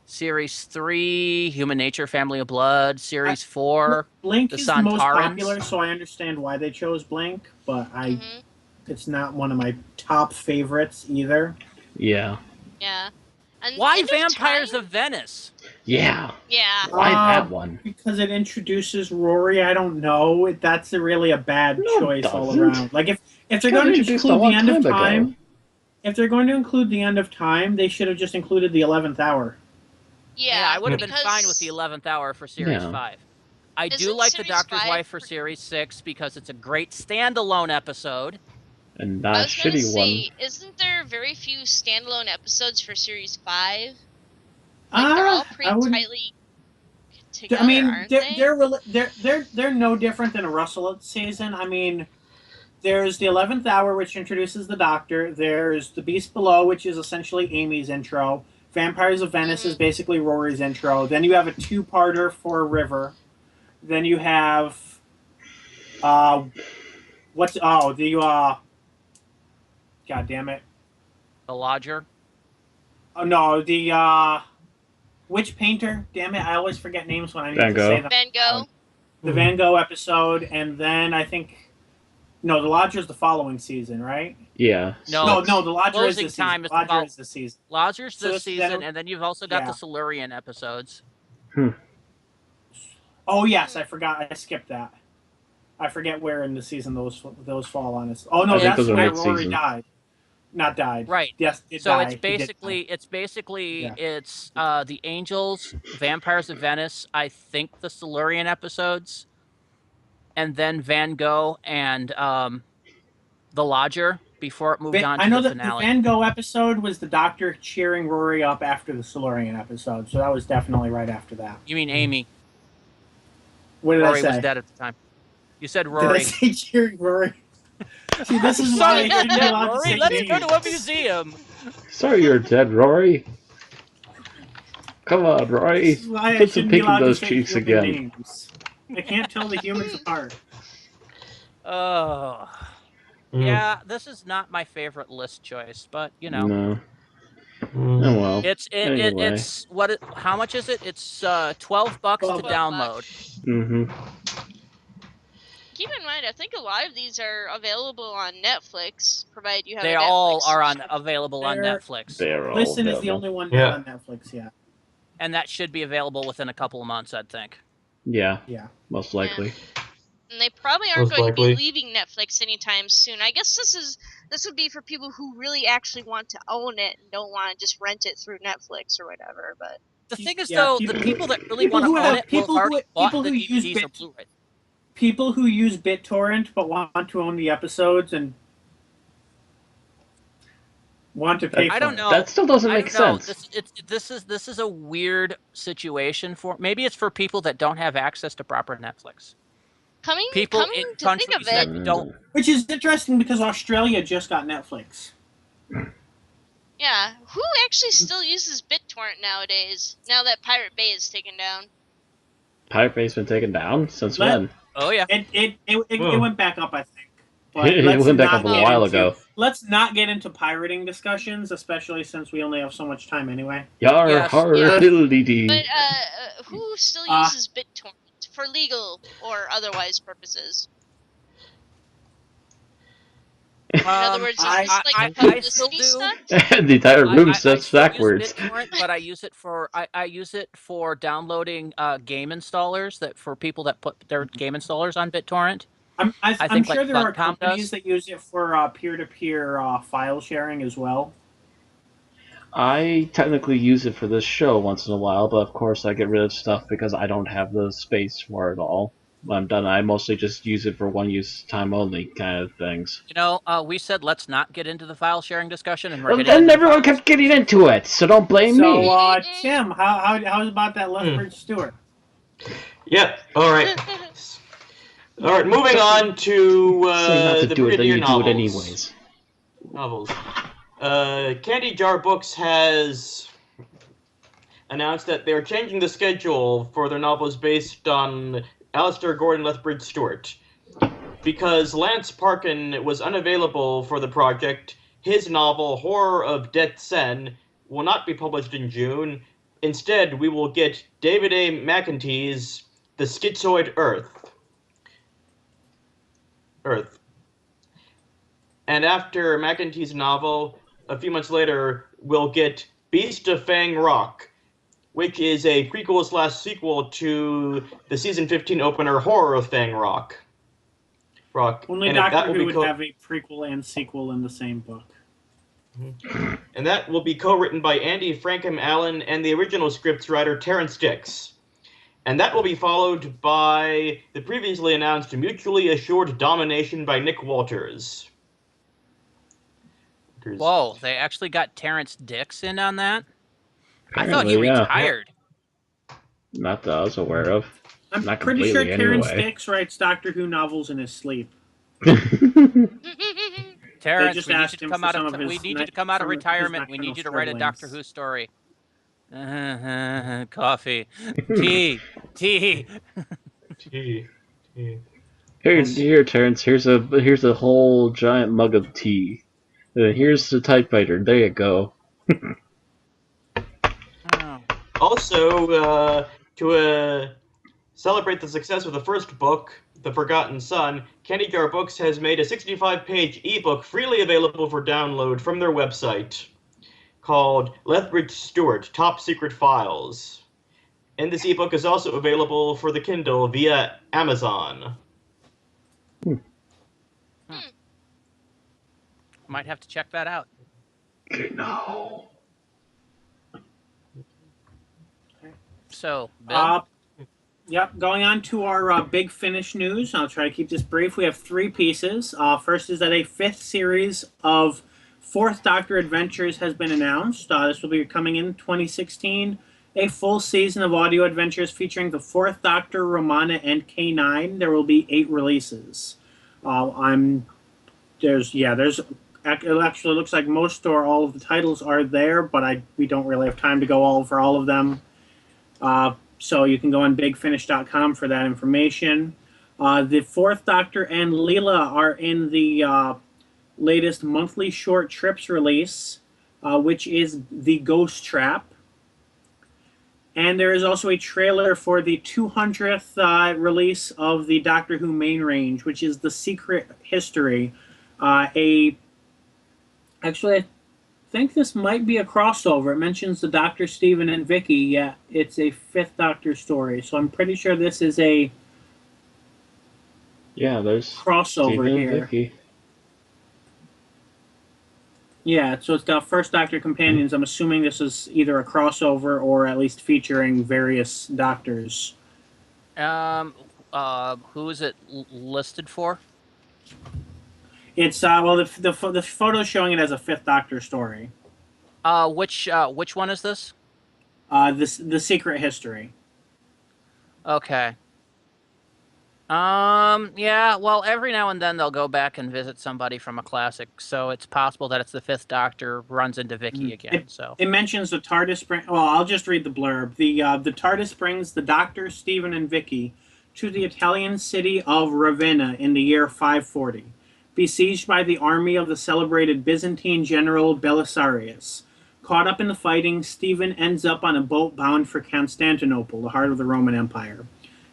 Series 3, Human Nature: Family of Blood. Series 4,
Blink
the
is the most
Sontarans.
popular, so I understand why they chose Blink, but
Mm-hmm.
it's not one of my top favorites either.
Yeah.
Yeah. And
Why
End
Vampires
Time?
of Venice?
Yeah.
Yeah.
Why that one?
Because it introduces Rory. I don't know. That's really a bad choice all
doesn't.
around. Like if they're
got
going to
introduced a
include
long
the End of
time ago.
Time, if they're going to include the End of Time, they should have just included the 11th Hour.
Yeah,
I would have been
because-
fine with the 11th Hour for Series
Yeah.
5. I do
Isn't
like The
Series
Doctor's
5
Wife for Series 6 because it's a great standalone episode.
And
I
not a
was gonna
shitty
say,
one.
isn't there very few standalone episodes for Series 5? Like they're all pretty tightly together,
I mean,
aren't they?
they're no different than a Russell season. I mean, there's the 11th Hour, which introduces the Doctor. There's the Beast Below, which is essentially Amy's intro. Vampires of Venice is basically Rory's intro. Then you have a 2-parter for River. Then you have God damn it.
The Lodger.
Oh no, the Witch Painter. Damn it, I always forget names when I need
Van
to
Gogh.
say them.
Van Gogh.
The Van Gogh episode, and then I think the Lodger's the following season, right?
Yeah.
No,
the Lodger is
Closing
this
Time
season.
is
Lodger
the
is this season.
Lodger's
So
this
it's
season,
then-
and then you've also got
yeah.
the Silurian episodes.
Oh yes, I forgot. I skipped that. I forget where in the season those fall on us. Oh no,
I think
that's
those are
where
mid-season.
Rory died. Not died.
Right.
Yes, it
So
died.
it's basically the Angels, Vampires of Venice, I think the Silurian episodes, and then Van Gogh and the Lodger before it moved on to
I know
the
that
finale.
the Van Gogh episode was the Doctor cheering Rory up after the Silurian episode, so that was definitely right after that.
You mean Amy?
What did
Rory
I say?
was dead at the time. You said
Did
Rory.
I say cheering Rory? See, this is why I
Sorry, you're
shouldn't be
dead,
allowed to
Rory.
say
Let's go
names.
to a museum.
Sorry you're dead, Rory. Come on, Rory.
This is why I
Put some
shouldn't be
pink in
allowed to
those
say
cheeks
human
again.
names. I can't tell the humans apart.
Oh. Yeah, this is not my favorite list choice, but you know.
No. Oh well. Anyway.
It's how much is it? It's $12 to
$12.
download.
Mm-hmm.
Keep in mind, I think a lot of these are available on Netflix, provided you have
They
a Netflix
all are
subscription.
available on
They're-
Netflix,
They're all
Listen is the
available.
only one
Yeah.
not on Netflix yet.
and that should be available within a couple of months, I'd think.
Yeah,
Yeah.
most likely.
And they probably aren't
Most
going to
likely.
be leaving Netflix anytime soon. I guess this would be for people who really actually want to own it and don't want to just rent it through Netflix or whatever. But
The thing is,
Yeah,
though,
people-
the people that really
people
want
who
to own
have-
it will have
people who-
already bought
people
the
who use
DVDs or
bit-
Blu-ray.
People who use BitTorrent but want to own the episodes and want to pay for
I don't
it.
know.
That still doesn't
I
make
don't know.
sense.
This is a weird situation for maybe it's for people that don't have access to proper Netflix. People
coming
in
to think of
countries
it,
that don't.
Which is interesting because Australia just got Netflix.
yeah, who actually still uses BitTorrent nowadays? Now that Pirate Bay is taken down.
Pirate Bay's been taken down since
Let-
when?
Oh yeah.
It
Whoa.
went back up, I think. But
It
let's
went back
not
up a
get
while
into-
ago.
Let's not get into pirating discussions, especially since we only have so much time anyway.
Yar
Yes,
har
yes.
diddly dee.
But who still uses BitTorrent for legal or otherwise purposes? In other words,
I-
is this like
I
a publicity
still do.
stunt?
The entire room
I
sets
still use
backwards.
BitTorrent, but I use it for I use it for downloading game installers that for people that put their game installers on BitTorrent.
I'm
think,
sure
like,
there are
Funcom
companies
does.
that use it for peer-to-peer file sharing as well.
I technically use it for this show once in a while, but of course I get rid of stuff because I don't have the space for it all. when I'm done, I mostly just use it for one use time only kind of things.
You know, we said let's not get into the file sharing discussion, and we're
Well,
getting
then
into the
everyone
files.
kept getting into it, so don't blame
So,
me.
Tim, how's about that Lethbridge Stewart?
Yep. All right. All right. Moving on to
Say not to
the
do it, then
Brigadier
you do it
novels.
anyways.
Candy Jar Books has announced that they're changing the schedule for their novels based on Alistair Gordon Lethbridge Stewart. Because Lance Parkin was unavailable for the project, his novel Horror of Det Sen will not be published in June. Instead, we will get David A. McEntee's The Schizoid Earth. And after McEntee's novel, a few months later, we'll get Beast of Fang Rock, which is a prequel/sequel to the season 15 opener Horror of Fang Rock.
Only Doctor Who would have a prequel and sequel in the same book.
And that will be co-written by Andy Frankham Allen and the original scripts writer Terrence Dix. And that will be followed by the previously announced Mutually Assured Domination by Nick Walters.
Whoa, they actually got Terrence Dix in on that?
Apparently,
I thought he
yeah.
retired.
Not that I was aware of.
I'm
Not
pretty sure
completely,
Terrence
anyway.
Dix writes Doctor Who novels in his sleep.
Terrence,
just
we need
asked
you to
him
come
for
out
some
of
of his
we need you to come out of
some of his
retirement. We need
nocturnal
you to write a
scribblings.
Doctor Who story. Coffee, tea.
Here, Terrence. Here's a whole giant mug of tea. Here's the typewriter. There you go.
Oh.
Also, to celebrate the success of the first book, The Forgotten Son, Candy Jar Books has made a 65-page ebook freely available for download from their website called Lethbridge Stewart, Top Secret Files. And this ebook is also available for the Kindle via Amazon.
Might have to check that out.
No.
So, Bill?
Yep, going on to our Big Finish news. I'll try to keep this brief. We have three pieces. First is that a fifth series of Fourth Doctor adventures has been announced. This will be coming in 2016. A full season of audio adventures featuring the Fourth Doctor, Romana, and K9. There will be 8 releases. It actually looks like most or all of the titles are there, but we don't really have time to go over all of them. So you can go on bigfinish.com for that information. The Fourth Doctor and Leela are in the latest monthly short trips release, which is The Ghost Trap. And there is also a trailer for the 200th release of the Doctor Who main range, which is The Secret History. Actually, I think this might be a crossover. It mentions the Dr. Stephen and Vicky. Yeah, it's a Fifth Doctor story. So I'm pretty sure this is a
there's
crossover
Stephen
here.
and Vicky.
Yeah, so it's got First Doctor companions. I'm assuming this is either a crossover or at least featuring various doctors.
Who is it listed for?
It's the photo's showing it as a Fifth Doctor story.
Which one is this?
The Secret History.
Okay. Yeah, well, every now and then they'll go back and visit somebody from a classic, so it's possible that it's the Fifth Doctor runs into Vicky again.
It mentions the TARDIS well, I'll just read the blurb. The TARDIS brings the Doctor, Stephen, and Vicky to the Italian city of Ravenna in the year 540, besieged by the army of the celebrated Byzantine general Belisarius. Caught up in the fighting, Stephen ends up on a boat bound for Constantinople, the heart of the Roman Empire.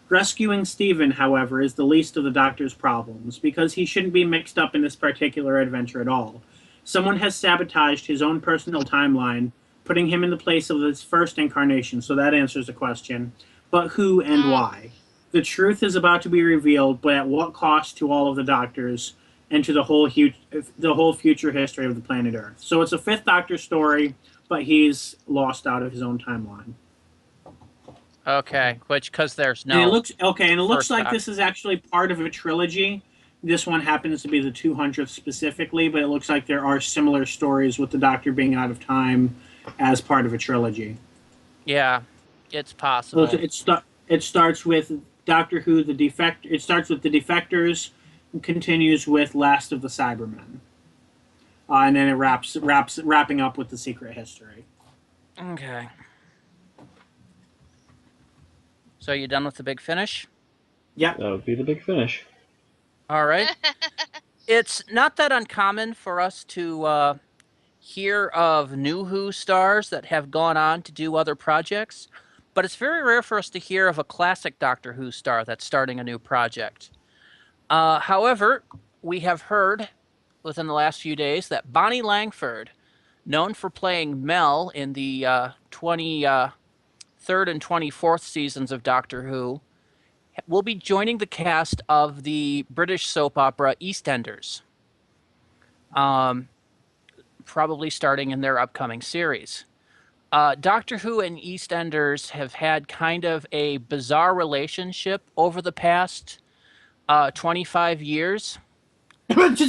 Rescuing Stephen, however, is the least of the Doctor's problems, because he shouldn't be mixed up in this particular adventure at all. Someone has sabotaged his own personal timeline, putting him in the place of his first incarnation, so that answers the question. But who and why? The truth is about to be revealed, but at what cost to all of the Doctors and to the whole future history of the planet Earth. So it's a Fifth Doctor story, but he's lost out of his own timeline.
Okay, because there's
And it
no.
looks like
Doctor.
this is actually part of a trilogy. This one happens to be the 200th specifically, but it looks like there are similar stories with the Doctor being out of time as part of a trilogy.
Yeah, it's
So
possible.
it starts with Doctor Who, the defect. It starts with the Defectors, and continues with Last of the Cybermen, and then it wrapping up with the Secret History.
Okay. So you done with the big finish?
Yep.
That would be the big finish.
All right. It's not that uncommon for us to hear of new Who stars that have gone on to do other projects, but it's very rare for us to hear of a classic Doctor Who star that's starting a new project. However, we have heard within the last few days that Bonnie Langford, known for playing Mel in the 23rd and 24th seasons of Doctor Who, will be joining the cast of the British soap opera EastEnders, probably starting in their upcoming series. Doctor Who and EastEnders have had kind of a bizarre relationship over the past 25 years. It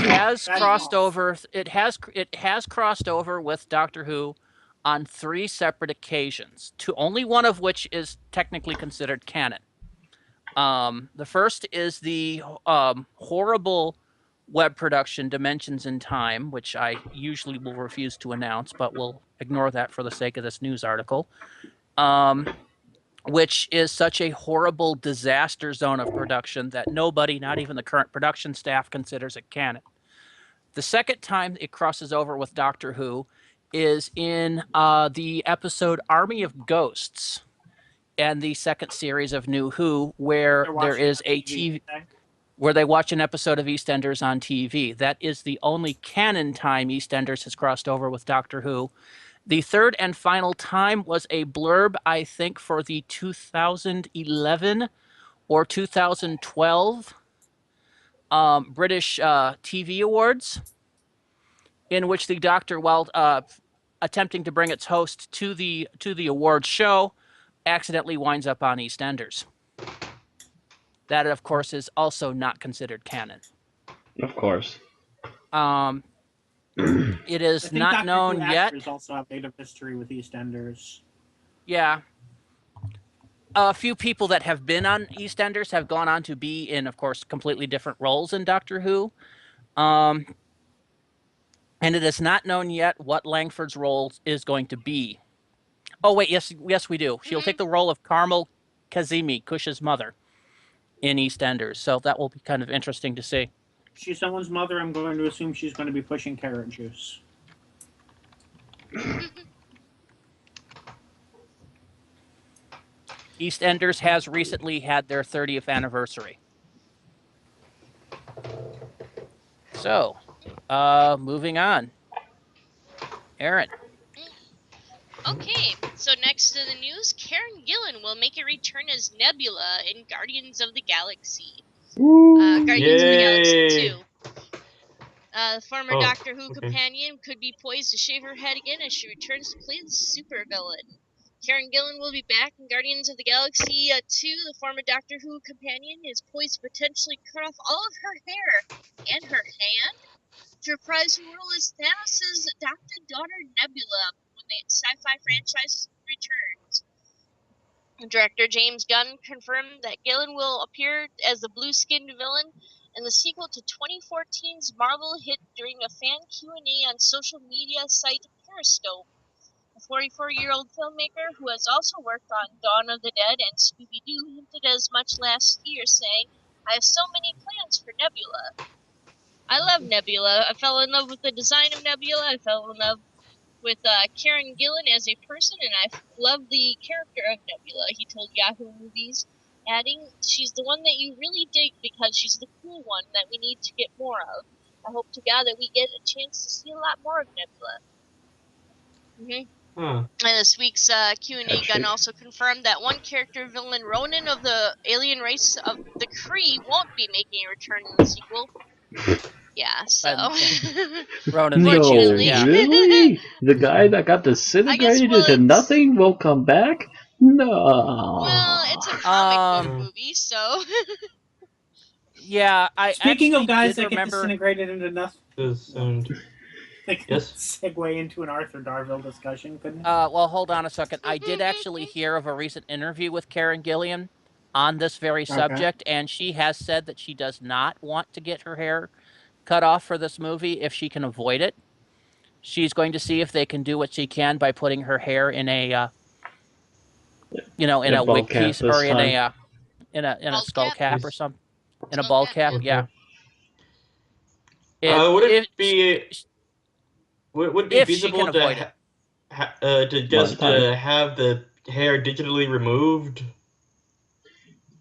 has crossed over. It has crossed over with Doctor Who on 3 separate occasions. Only one of which is technically considered canon. The first is the horrible web production Dimensions in Time, which I usually will refuse to announce, but we'll ignore that for the sake of this news article. Which is such a horrible disaster zone of production that nobody, not even the current production staff, considers it canon. The second time it crosses over with Doctor Who is in the episode Army of Ghosts and the second series of New Who, where there is a TV where they watch an episode of EastEnders on TV. That is the only canon time EastEnders has crossed over with Doctor Who. The third and final time was a blurb, I think, for the 2011 or 2012 British TV Awards, in which the Doctor, while attempting to bring its host to the awards show, accidentally winds up on EastEnders. That, of course, is also not considered canon.
Of course.
It is not
Doctor
known
Who
yet.
actors also have native history with EastEnders.
Yeah. A few people that have been on EastEnders have gone on to be in, of course, completely different roles in Doctor Who. And it is not known yet what Langford's role is going to be. Oh, wait, yes, we do. She'll take the role of Carmel Kazemi, Cush's mother, in EastEnders. So that will be kind of interesting to see.
If she's someone's mother, I'm going to assume she's going to be pushing carrot juice.
EastEnders has recently had their 30th anniversary. So, moving on. Aaron.
Okay, so next to the news, Karen Gillan will make a return as Nebula in Guardians of the Galaxy. Guardians of the Galaxy 2. The former Doctor Who companion could be poised to shave her head again as she returns to play the supervillain. Karen Gillan will be back in Guardians of the Galaxy 2. The former Doctor Who companion is poised to potentially cut off all of her hair and her hand to reprise her role as Thanos' adopted daughter Nebula when the sci-fi franchise returns. Director James Gunn confirmed that Gillan will appear as the blue-skinned villain in the sequel to 2014's Marvel hit during a fan Q&A on social media site Periscope. The 44-year-old filmmaker, who has also worked on Dawn of the Dead and Scooby-Doo, hinted as much last year, saying, "I have so many plans for Nebula." I love Nebula. I fell in love with the design of Nebula. I fell in love with Karen Gillan as a person, and I love the character of Nebula, he told Yahoo Movies, adding, "She's the one that you really dig because she's the cool one that we need to get more of. I hope to God that we get a chance to see a lot more of Nebula." And this week's Q&A, Gunn also confirmed that one character villain, Ronan of the alien race of the Kree, won't be making a return in the sequel. Yeah, so.
Ronan
No,
Fortunately.
really? The guy that got disintegrated
well,
into
it's-
nothing will come back? No.
Well, it's a comic book movie, so.
Yeah, I
Speaking
actually
of guys
did
that get
remember.
disintegrated into nothing, they can
Yes?
segue into an Arthur Darvill discussion, couldn't it?
Well, hold on a second. I did actually hear of a recent interview with Karen Gillian on this very subject, and she has said that she does not want to get her hair cut off for this movie if she can avoid it. She's going to see if they can do what she can by putting her hair in a, in
A
a
ball
wig
cap
piece
this
or in
time.
a
Bald
skull
cap?
cap or something. In a
Skull
bald
cap?
cap, yeah.
Would it
If
be
she can
feasible
avoid it.
to just
time.
have the hair digitally removed?
I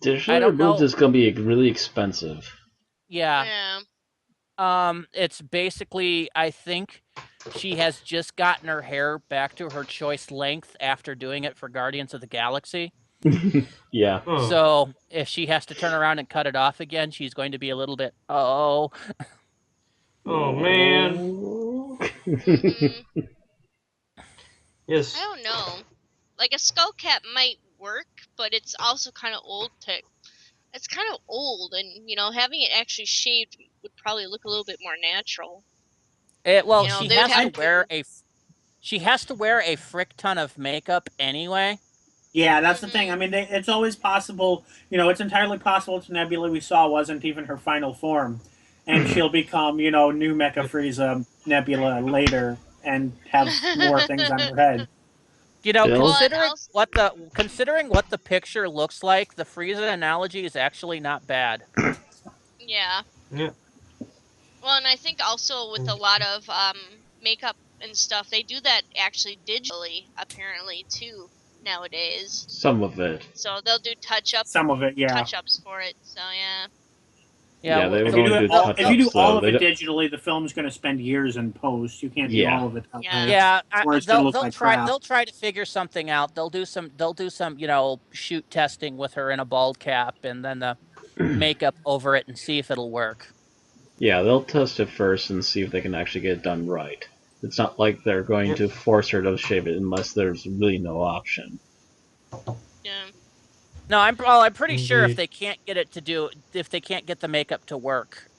Digitally
don't
removed
know.
is going to be really expensive.
Yeah.
Yeah.
It's basically, I think she has just gotten her hair back to her choice length after doing it for Guardians of the Galaxy.
Yeah.
Oh.
So if she has to turn around and cut it off again, she's going to be a little bit, oh.
Oh, man. Yes.
I don't know. Like a skull cap might work, but it's also kind of old it's kind of old, and having it actually shaved would probably look a little bit more natural.
Well,
They
she
would
has to
have
wear a frick ton of makeup anyway.
Yeah, that's the thing. I mean, it's always possible. It's entirely possible that Nebula we saw wasn't even her final form, and she'll become, new Mecha Frieza Nebula later and have more things on her head.
Bill?
Considering what the picture looks like, the Frieza analogy is actually not bad.
Yeah.
Yeah.
Well, and I think also with a lot of makeup and stuff, they do that actually digitally, apparently too nowadays.
Some of it.
So they'll do
Some of it, yeah.
touch-ups for it. So yeah.
Yeah, they
If
would
you
only
do,
do
if you do
touch-ups,
all
though.
of it digitally, the film's going to spend years in post. You can't do
Yeah.
all of it.
Yeah.
Or it's going to look like crap.
They'll try to figure something out. They'll do some shoot testing with her in a bald cap and then the makeup over it and see if it'll work.
Yeah, they'll test it first and see if they can actually get it done right. It's not like they're going to force her to shave it unless there's really no option.
Yeah.
No, I'm pretty sure if they can't get the makeup to work,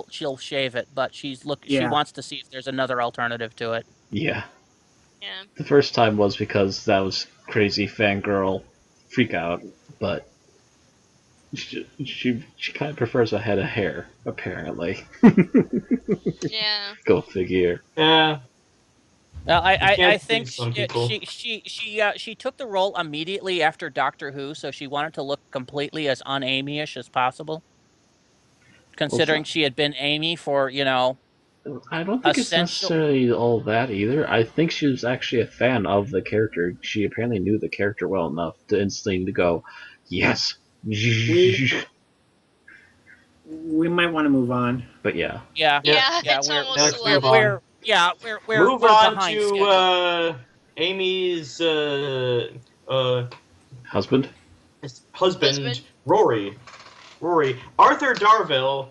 she'll shave it. But she wants to see if there's another alternative to it.
Yeah.
Yeah.
The first time was because that was crazy fangirl freak out, but she kind of prefers a head of hair, apparently.
Yeah.
Go figure.
Yeah.
Well, I think
some people.
she took the role immediately after Doctor Who, so she wanted to look completely as un-Amy-ish as possible. Considering she had been Amy for,
I don't think it's necessarily all that either. I think she was actually a fan of the character. She apparently knew the character well enough to instantly go, yes.
We might want to move on.
But yeah.
Yeah, it's almost
we're move on
behind
to
schedule.
Amy's
husband,
Rory. Arthur Darvill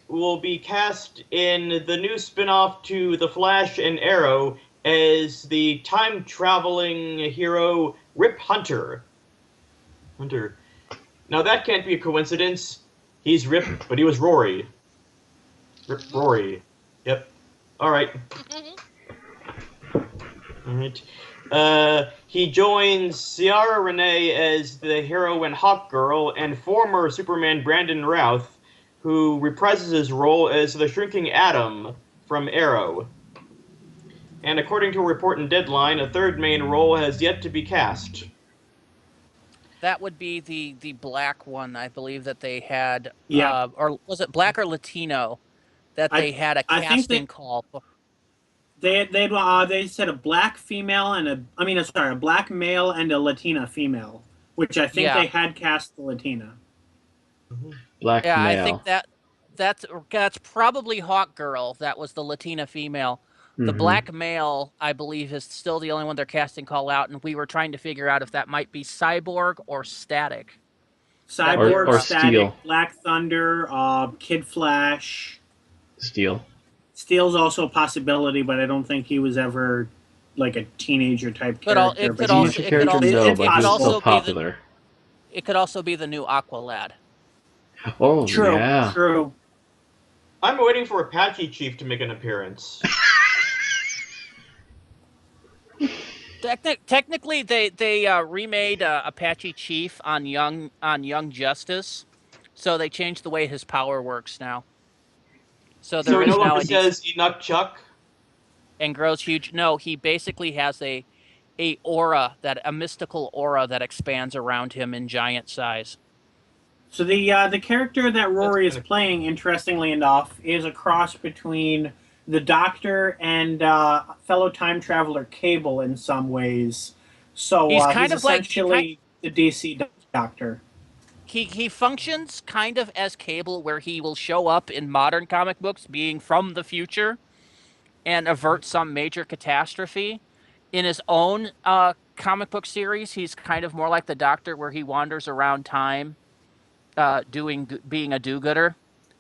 will be cast in the new spin-off to The Flash and Arrow as the time-traveling hero Rip Hunter. Now that can't be a coincidence. He's Rip, but he was Rory. Rory. Yep. Alright. He joins Ciara Renee as the heroine Hawkgirl and former Superman Brandon Routh, who reprises his role as the Shrinking Atom from Arrow. And according to a report in Deadline, a third main role has yet to be cast.
That would be the black one, I believe, that they had.
Yeah.
Or was it black or Latino that they had a casting call for?
They said a black female and a black male and a Latina female, which I think they had cast the Latina.
Black male.
I think that's probably Hawkgirl. That was the Latina female. The black male, I believe, is still the only one they're casting call out, and we were trying to figure out if that might be Cyborg or Static.
Cyborg,
or
Static,
Steel.
Black Thunder, Kid Flash.
Steel.
Steele's also a possibility, but I don't think he was ever like a teenager type character.
It could
but
also,
Teenage
it could
character,
also,
no,
it's
but
it
he
could
was still
also be the,
popular.
it could also be the new Aqualad.
Oh,
true,
yeah.
true.
I'm waiting for Apache Chief to make an appearance.
Technically, they remade Apache Chief on Young Justice, so they changed the way his power works now. So
So
there
he no
is now
longer
a
says Enoch Chuck.
and grows huge. No, he basically has a mystical aura that expands around him in giant size.
So the character that Rory is
kinda...
playing, interestingly enough, is a cross between the Doctor and fellow time traveler Cable in some ways. So
He's kind
he's
of like
essentially the DC Doctor.
he functions kind of as Cable, where he will show up in modern comic books being from the future and avert some major catastrophe. In his own comic book series, he's kind of more like the Doctor, where he wanders around time, being a do-gooder.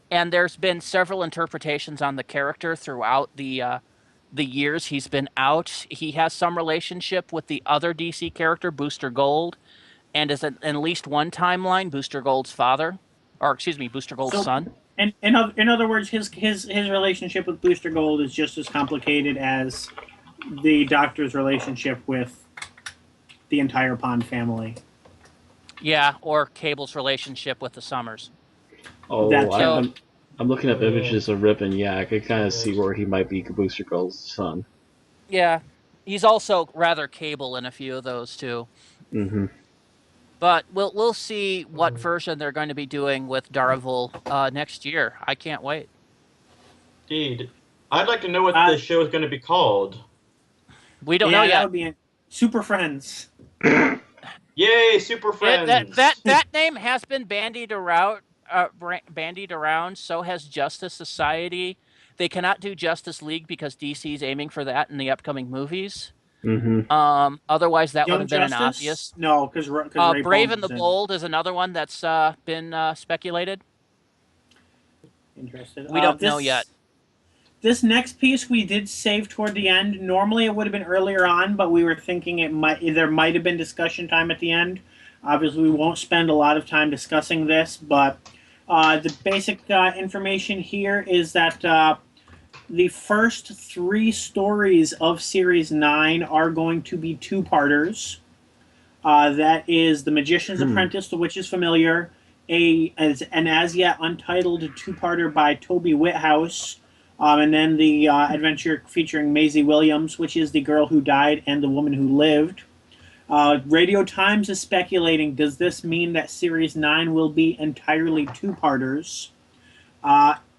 And there's been several interpretations on the character throughout the years he's been out. He has some relationship with the other DC character, Booster Gold, and is in at least one timeline Booster Gold's father, or excuse me, Booster Gold's
So,
son.
and in other words, his relationship with Booster Gold is just as complicated as the Doctor's relationship with the entire Pond family.
Yeah, or Cable's relationship with the Summers.
Oh,
That's
I'm looking up images of Rip, and yeah, I can kind of see where he might be Booster Gold's son.
Yeah, he's also rather Cable in a few of those too.
Mm-hmm.
But we'll see what version they're going to be doing with Darville next year. I can't wait.
Indeed. I'd like to know what the show is going to be called.
We don't know yet.
That would be Super Friends.
Yay, Super Friends!
That name has been bandied around. So has Justice Society. They cannot do Justice League because DC's aiming for that in the upcoming movies.
Mm-hmm.
Otherwise, that
Young
would have been an
Justice?
obvious.
No, because
Brave and the Bold is another one that's been speculated.
Interested.
We don't know yet.
This next piece we did save toward the end. Normally it would have been earlier on, but we were thinking there might have been discussion time at the end. Obviously, we won't spend a lot of time discussing this, but the basic information here is that the first 3 stories of Series 9 are going to be two-parters. That is The Magician's Apprentice, The Witch's Familiar, an as-yet untitled two-parter by Toby Whithouse, and then the adventure featuring Maisie Williams, which is the girl who died and the woman who lived. Radio Times is speculating, does this mean that Series 9 will be entirely two-parters?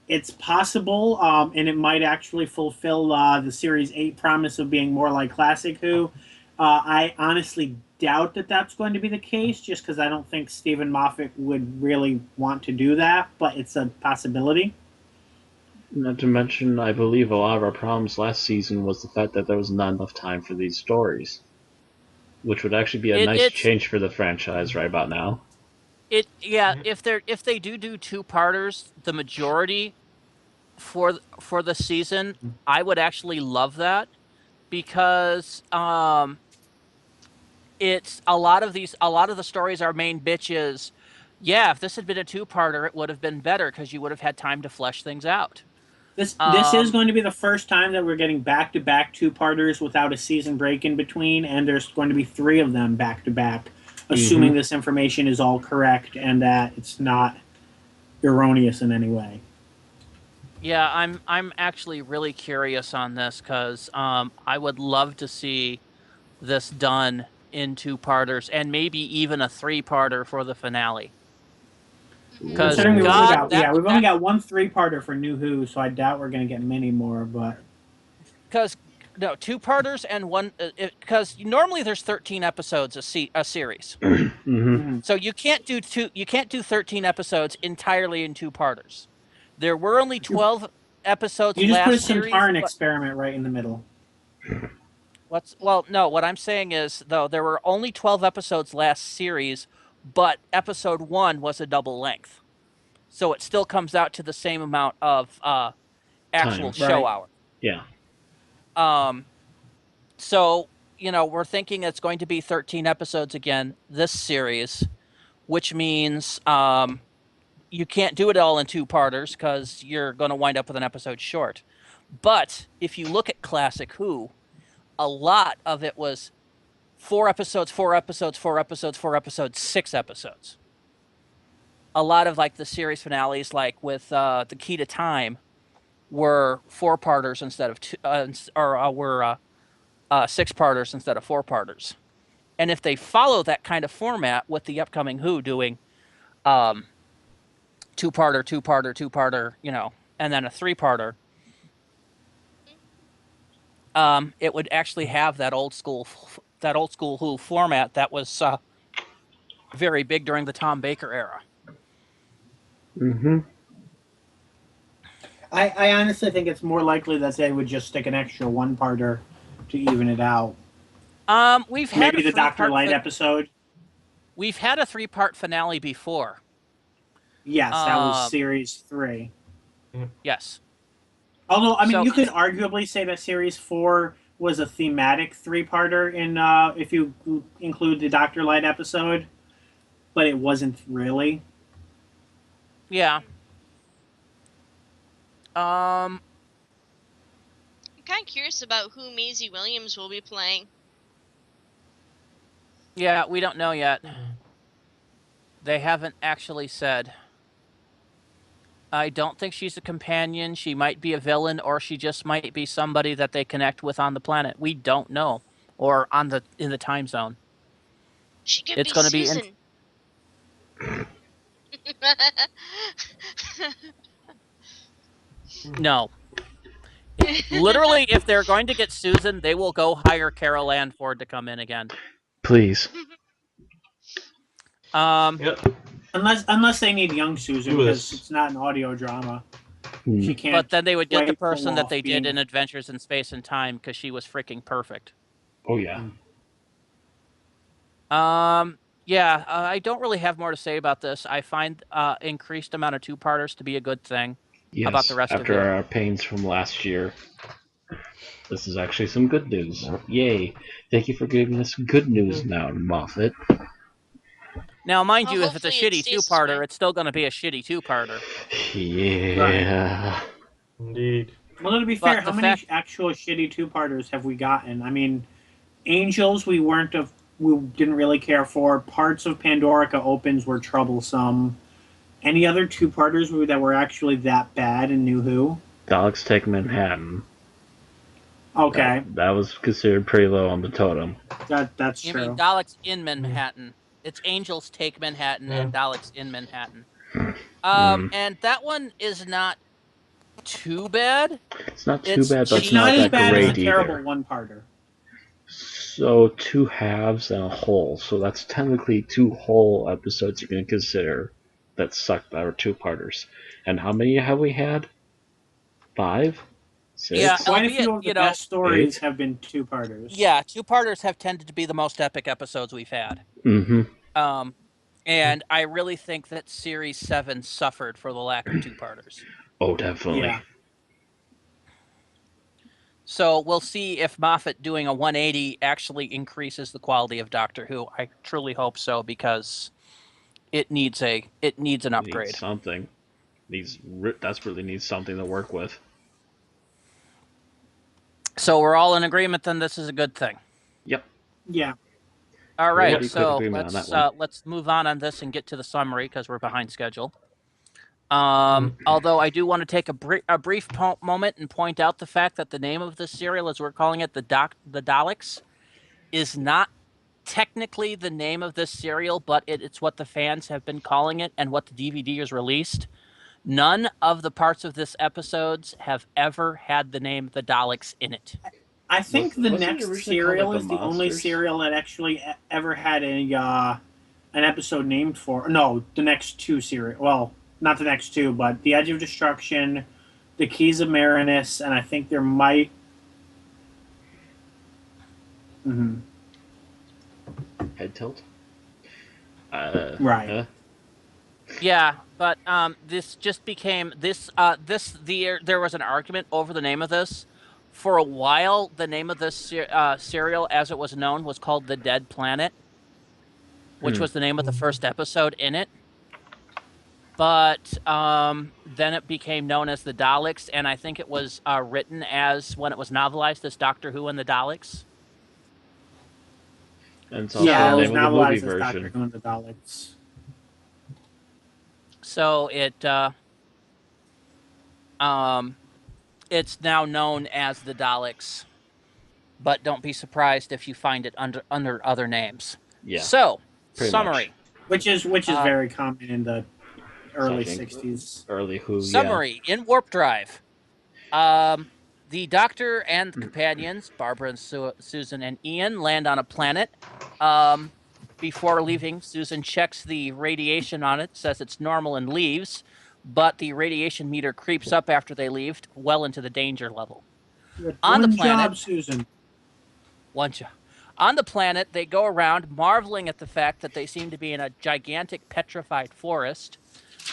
It's possible, and it might actually fulfill the Series 8 promise of being more like Classic Who. I honestly doubt that that's going to be the case, just because I don't think Stephen Moffat would really want to do that, but it's a possibility.
Not to mention, I believe a lot of our problems last season was the fact that there was not enough time for these stories, which would actually be a nice change for the franchise right about now.
If they do two-parters, the majority for the season, I would actually love that, because it's a lot of the stories, our main bitches. Yeah, if this had been a two-parter, it would have been better because you would have had time to flesh things out.
This is going to be the first time that we're getting back-to-back two-parters without a season break in between, and there's going to be 3 of them back-to-back, assuming this information is all correct and that it's not erroneous in any way.
Yeah, I'm actually really curious on this, because I would love to see this done in two-parters, and maybe even a 3-parter for the finale.
Because we've only got one 3-parter for New Who, so I doubt we're going to get many more. But
because no 2-parters and one, because normally there's 13 episodes a series, so you can't do 13 episodes entirely in 2-parters. There were only 12 episodes.
You just
last
put a
series,
Centauran experiment right in the middle.
No, what I'm saying is, though, there were only 12 episodes last series, but episode 1 was a double length. So it still comes out to the same amount of actual
Time.
show
Right.
hour.
Yeah.
So, we're thinking it's going to be 13 episodes again, this series, which means you can't do it all in two-parters because you're going to wind up with an episode short. But if you look at Classic Who, a lot of it was 4 episodes, 4 episodes, 4 episodes, 4 episodes, 6 episodes. A lot of like the series finales, like with The Key to Time, were 4-parters instead of were 6-parters instead of 4-parters. And if they follow that kind of format with the upcoming Who doing 2-parter, 2-parter, 2-parter, and then a 3-parter, it would actually have that old school Who format that was very big during the Tom Baker era.
Mm-hmm.
I honestly think it's more likely that they would just stick an extra one-parter to even it out.
We've had
Maybe the Dr. Light episode.
We've had a 3-part finale before.
Yes, that was series 3.
Yes.
Although, I mean, you could arguably say that series 4 was a thematic 3-parter in if you include the Dr. Light episode, but it wasn't really.
Yeah.
I'm kind of curious about who Maisie Williams will be playing.
Yeah, we don't know yet. They haven't actually said. I don't think she's a companion. She might be a villain, or she just might be somebody that they connect with on the planet. We don't know, or in the time zone.
She could
It's
be
going to
Susan.
No. Literally, if they're going to get Susan, they will go hire Carol Ann Ford to come in again.
Please.
Yep.
Unless they need young Susan, because it's not an audio drama. She can't.
But then they would get the
quite pull
person that
off
they did
being-
in Adventures in Space and Time because she was freaking perfect.
Oh, yeah.
Yeah, I don't really have more to say about this. I find increased amount of 2-parters to be a good thing.
Yes,
How about the rest
after
of you?
our pains from last year. This is actually some good news. Yay. Thank you for giving us good news now, Moffat.
Now, mind
Well,
you, if it's a
hopefully it
shitty
stays this
2-parter,
way.
it's still going to be a shitty 2-parter.
Yeah.
Indeed.
Well, to be
But
fair, how many actual shitty 2-parters have we gotten? I mean, Angels we didn't really care for. Parts of Pandorica Opens were troublesome. Any other 2-parters that were actually that bad in New Who?
Daleks Take Manhattan.
Okay.
That was considered pretty low on the totem.
That's
You
true.
mean Daleks in Manhattan. It's Angels Take Manhattan and Daleks in Manhattan. And that one is not too bad.
It's not too bad, but
It's
it's
not
not
as
that
bad as
great
a terrible
either.
1-parter.
So 2 halves and a whole. So that's technically 2 whole episodes you can consider that sucked that are 2-parters. And how many have we had? 5? 6?
Yeah,
Quite a few of the best stories
8?
have been 2-parters.
Yeah, 2-parters have tended to be the most epic episodes we've had.
Mm-hmm.
And I really think that Series 7 suffered for the lack of 2-parters.
Oh, definitely.
Yeah.
So we'll see if Moffat doing a 180 actually increases the quality of Doctor Who. I truly hope so, because it needs an upgrade.
Needs something. Desperately needs something to work with.
So we're all in agreement then this is a good thing.
Yep.
Yeah.
All right,
Pretty quick
so
agreement on that one.
let's move on this and get to the summary because we're behind schedule. Although I do want to take a brief moment and point out the fact that the name of this serial, as we're calling it, the Daleks, is not technically the name of this serial, but it's what the fans have been calling it and what the DVD is released. None of the parts of this episodes have ever had the name the Daleks in it.
I think the
Wasn't it
next
originally
serial
called, like,
is
The
the only
Monsters?
serial that actually ever had an episode named for. No, the next 2 serial. Well, not the next 2, but The Edge of Destruction, The Keys of Marinus, and I think there might. Mm-hmm.
Head tilt?
Right.
Yeah, but this just became this. There was an argument over the name of this. For a while, the name of this serial, as it was known, was called The Dead Planet, which
Hmm.
was the name of the first episode in it. But then it became known as the Daleks, and I think it was written as, when it was novelized, as Doctor Who and the Daleks.
And it's also
Yeah,
the
it was
name of the movie
novelized as Doctor
version.
Who and the Daleks.
So it's now known as the Daleks, but don't be surprised if you find it under other names.
Yeah.
So,
pretty
summary.
Which is very common in the early
I think
60s.
Early Who,
Summary in Warp Drive. The Doctor and the companions, Barbara and Susan and Ian, land on a planet. Before leaving, Susan checks the radiation on it, says it's normal, and leaves. But the radiation meter creeps up after they leave, well into the danger level. On the planet,
job, Susan.
One job. On the planet, they go around marveling at the fact that they seem to be in a gigantic petrified forest,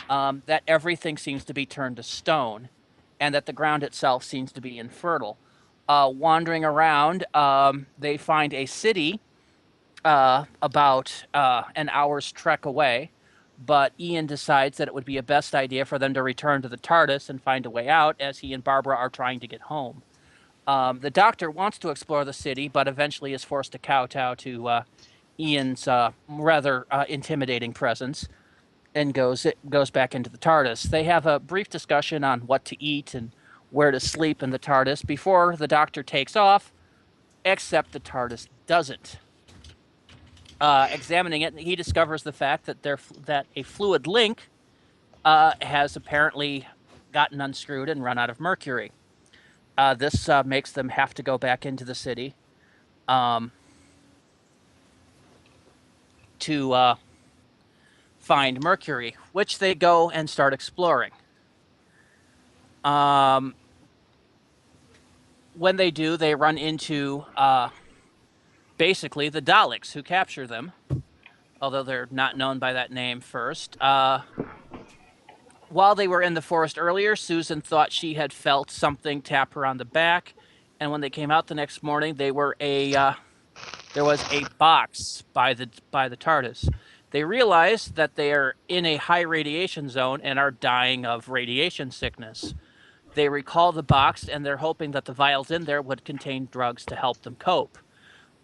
that everything seems to be turned to stone, and that the ground itself seems to be infertile. Wandering around, they find a city about an hour's trek away, but Ian decides that it would be a best idea for them to return to the TARDIS and find a way out, as he and Barbara are trying to get home. The Doctor wants to explore the city, but eventually is forced to kowtow to Ian's rather intimidating presence, and goes back into the TARDIS. They have a brief discussion on what to eat and where to sleep in the TARDIS before the Doctor takes off, except the TARDIS doesn't. Examining it, he discovers the fact that a fluid link has apparently gotten unscrewed and run out of mercury. This makes them have to go back into the city to find mercury, which they go and start exploring. When they do, they run into basically the Daleks, who capture them, although they're not known by that name first. While they were in the forest earlier, Susan thought she had felt something tap her on the back, and when they came out the next morning, there was a box by the TARDIS. They realize that they are in a high radiation zone and are dying of radiation sickness. They recall the box, and they're hoping that the vials in there would contain drugs to help them cope.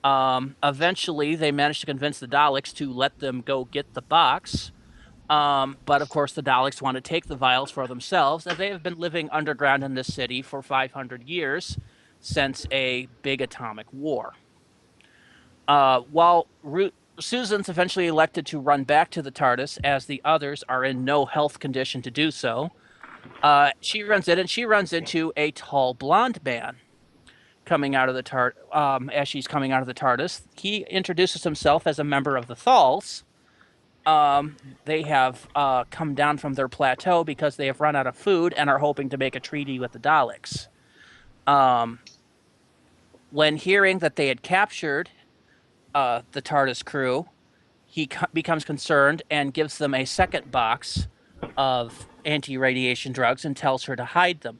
Eventually, they managed to convince the Daleks to let them go get the box. But of course, the Daleks want to take the vials for themselves, as they have been living underground in this city for 500 years since a big atomic war. While Susan's eventually elected to run back to the TARDIS, as the others are in no health condition to do so, she runs in and she runs into a tall blonde man coming out of the as she's coming out of the TARDIS. He introduces himself as a member of the Thals. They have come down from their plateau because they have run out of food and are hoping to make a treaty with the Daleks. When hearing that they had captured the TARDIS crew, he becomes concerned and gives them a second box of anti-radiation drugs and tells her to hide them.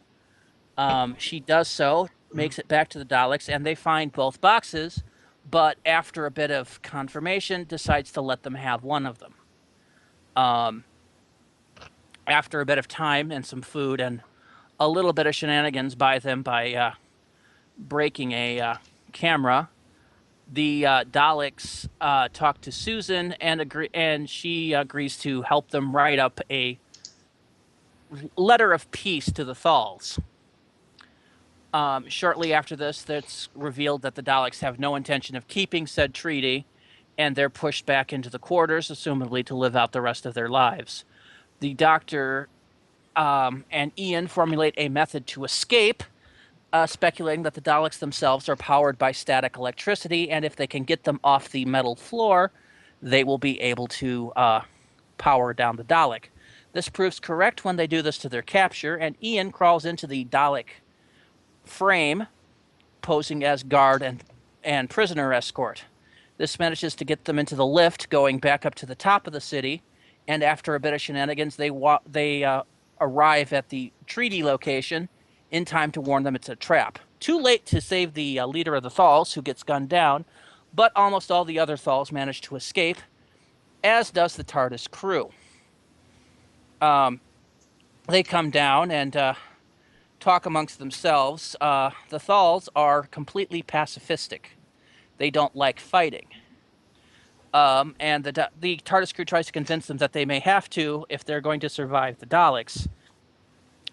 She does so, makes it back to the Daleks, and they find both boxes, but after a bit of confirmation, decides to let them have one of them. After a bit of time and some food and a little bit of shenanigans by them by breaking a camera, the Daleks talk to Susan and she agrees to help them write up a letter of peace to the Thals. Shortly after this, it's revealed that the Daleks have no intention of keeping said treaty, and they're pushed back into the quarters, assumedly to live out the rest of their lives. The Doctor and Ian formulate a method to escape, speculating that the Daleks themselves are powered by static electricity, and if they can get them off the metal floor, they will be able to power down the Dalek. This proves correct when they do this to their capture, and Ian crawls into the Dalek frame, posing as guard and prisoner escort. This manages to get them into the lift, going back up to the top of the city, And after a bit of shenanigans, they arrive at the treaty location in time to warn them it's a trap. Too late to save the leader of the Thals, who gets gunned down, but almost all the other Thals manage to escape, as does the TARDIS crew. They come down and talk amongst themselves. The Thals are completely pacifistic. They don't like fighting. And the TARDIS crew tries to convince them that they may have to if they're going to survive the Daleks,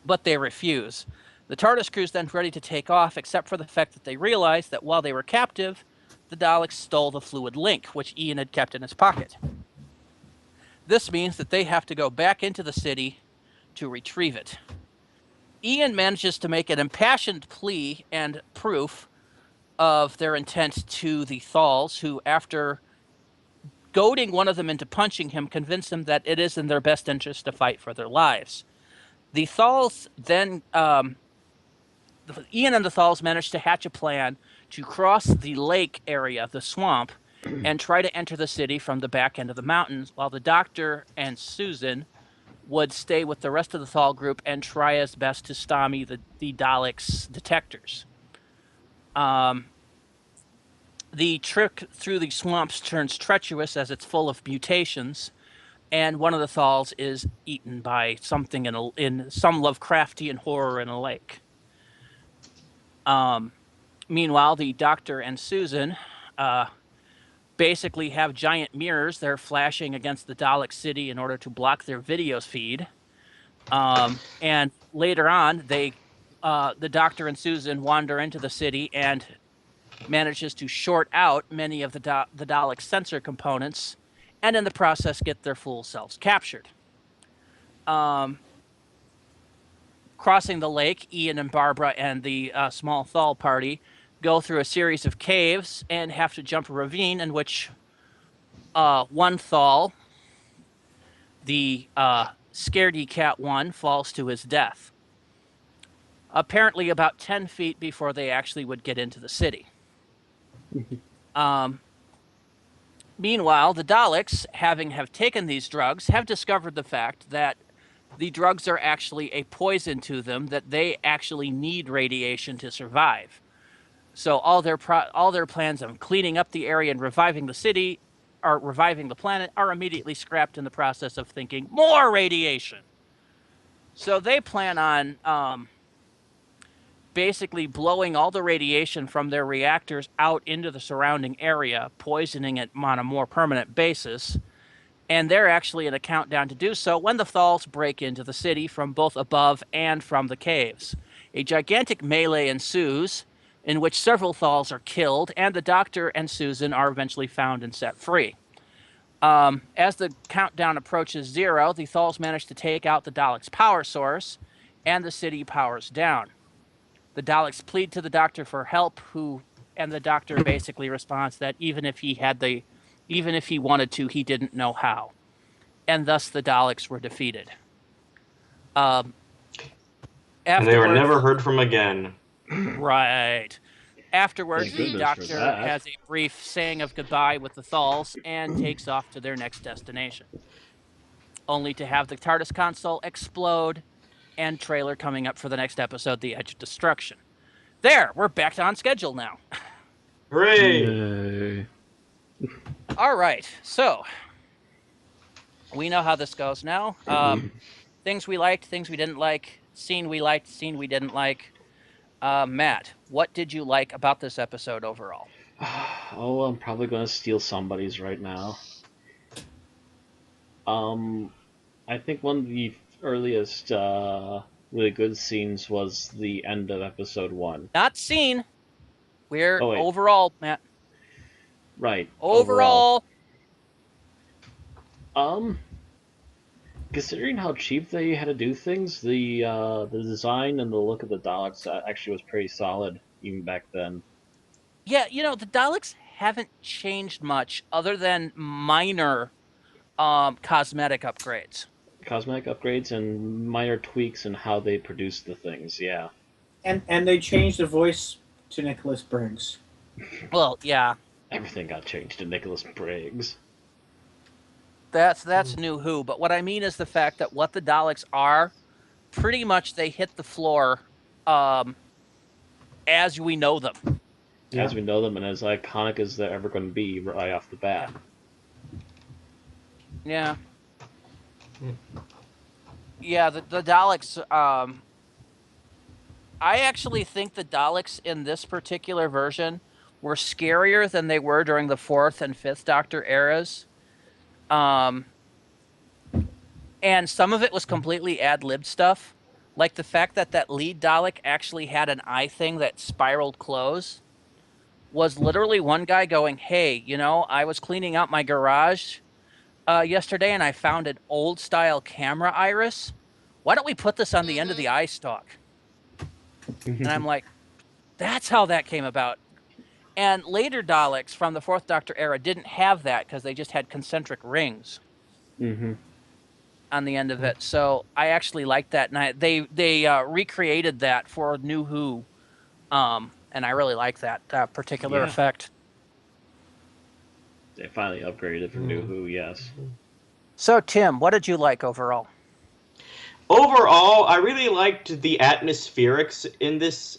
but they refuse. The TARDIS crew is then ready to take off, except for the fact that they realize that while they were captive, the Daleks stole the fluid link, which Ian had kept in his pocket. This means that they have to go back into the city to retrieve it. Ian manages to make an impassioned plea and proof of their intent to the Thals, who, after goading one of them into punching him, convince them that it is in their best interest to fight for their lives. The Thals then, Ian and the Thals manage to hatch a plan to cross the lake area, the swamp, and try to enter the city from the back end of the mountains, while the Doctor and Susan would stay with the rest of the Thal group and try as best to stymie the Daleks' detectors. The trip through the swamps turns treacherous as it's full of mutations, and one of the Thals is eaten by something in some Lovecraftian horror in a lake. Meanwhile, the Doctor and Susan basically have giant mirrors. They're flashing against the Dalek city in order to block their video feed. And later on, the Doctor and Susan wander into the city and manages to short out many of the Dalek sensor components, and in the process get their full selves captured. Crossing the lake, Ian and Barbara and the small Thal party go through a series of caves and have to jump a ravine in which one Thal, the Scaredy Cat 1, falls to his death. Apparently about 10 feet before they actually would get into the city. Meanwhile, the Daleks, have taken these drugs, have discovered the fact that the drugs are actually a poison to them, that they actually need radiation to survive. So all their plans of cleaning up the area and reviving the city, or reviving the planet, are immediately scrapped in the process of thinking, more radiation! So they plan on basically blowing all the radiation from their reactors out into the surrounding area, poisoning it on a more permanent basis. And they're actually in a countdown to do so when the Thals break into the city from both above and from the caves. A gigantic melee ensues, in which several Thals are killed, and the Doctor and Susan are eventually found and set free. As the countdown approaches 0, the Thals manage to take out the Daleks' power source, and the city powers down. The Daleks plead to the Doctor for help, and the Doctor basically responds that even if he wanted to, he didn't know how. And thus the Daleks were defeated.
And they were never heard from again.
Right. Afterwards,
Thank
the
goodness
Doctor
for that.
has a brief saying of goodbye with the Thals and takes off to their next destination. Only to have the TARDIS console explode and trailer coming up for the next episode, The Edge of Destruction. There, we're back on schedule now.
Hooray!
Yay.
All right, so we know how this goes now. Things we liked, things we didn't like, scene we liked, scene we didn't like. Matt, what did you like about this episode overall?
Oh, I'm probably going to steal somebody's right now. I think one of the earliest really good scenes was the end of episode 1.
Not scene. We're
Oh, wait.
overall, Matt.
Right.
Overall.
Considering how cheap they had to do things, the design and the look of the Daleks actually was pretty solid even back then.
Yeah, the Daleks haven't changed much other than minor cosmetic upgrades.
Cosmetic upgrades and minor tweaks in how they produce the things, yeah.
And they changed the voice to Nicholas Briggs.
Well, yeah.
Everything got changed to Nicholas Briggs.
That's New Who. But what I mean is the fact that what the Daleks are, pretty much they hit the floor as we know them.
As we know them, and as iconic as they're ever going to be right off the bat.
Yeah. Yeah, the Daleks, I actually think the Daleks in this particular version were scarier than they were during the 4th and 5th Doctor eras. And some of it was completely ad-lib stuff. Like the fact that that lead Dalek actually had an eye thing that spiraled close was literally one guy going, hey, you know, I was cleaning out my garage yesterday and I found an old-style camera iris. Why don't we put this on the end of the eye stalk? And I'm like, that's how that came about. And later Daleks from the 4th Doctor era didn't have that because they just had concentric rings on the end of it. So I actually liked that. And they recreated that for New Who. And I really like that particular effect.
They finally upgraded for New Who, yes.
So, Tim, what did you like overall?
Overall, I really liked the atmospherics in this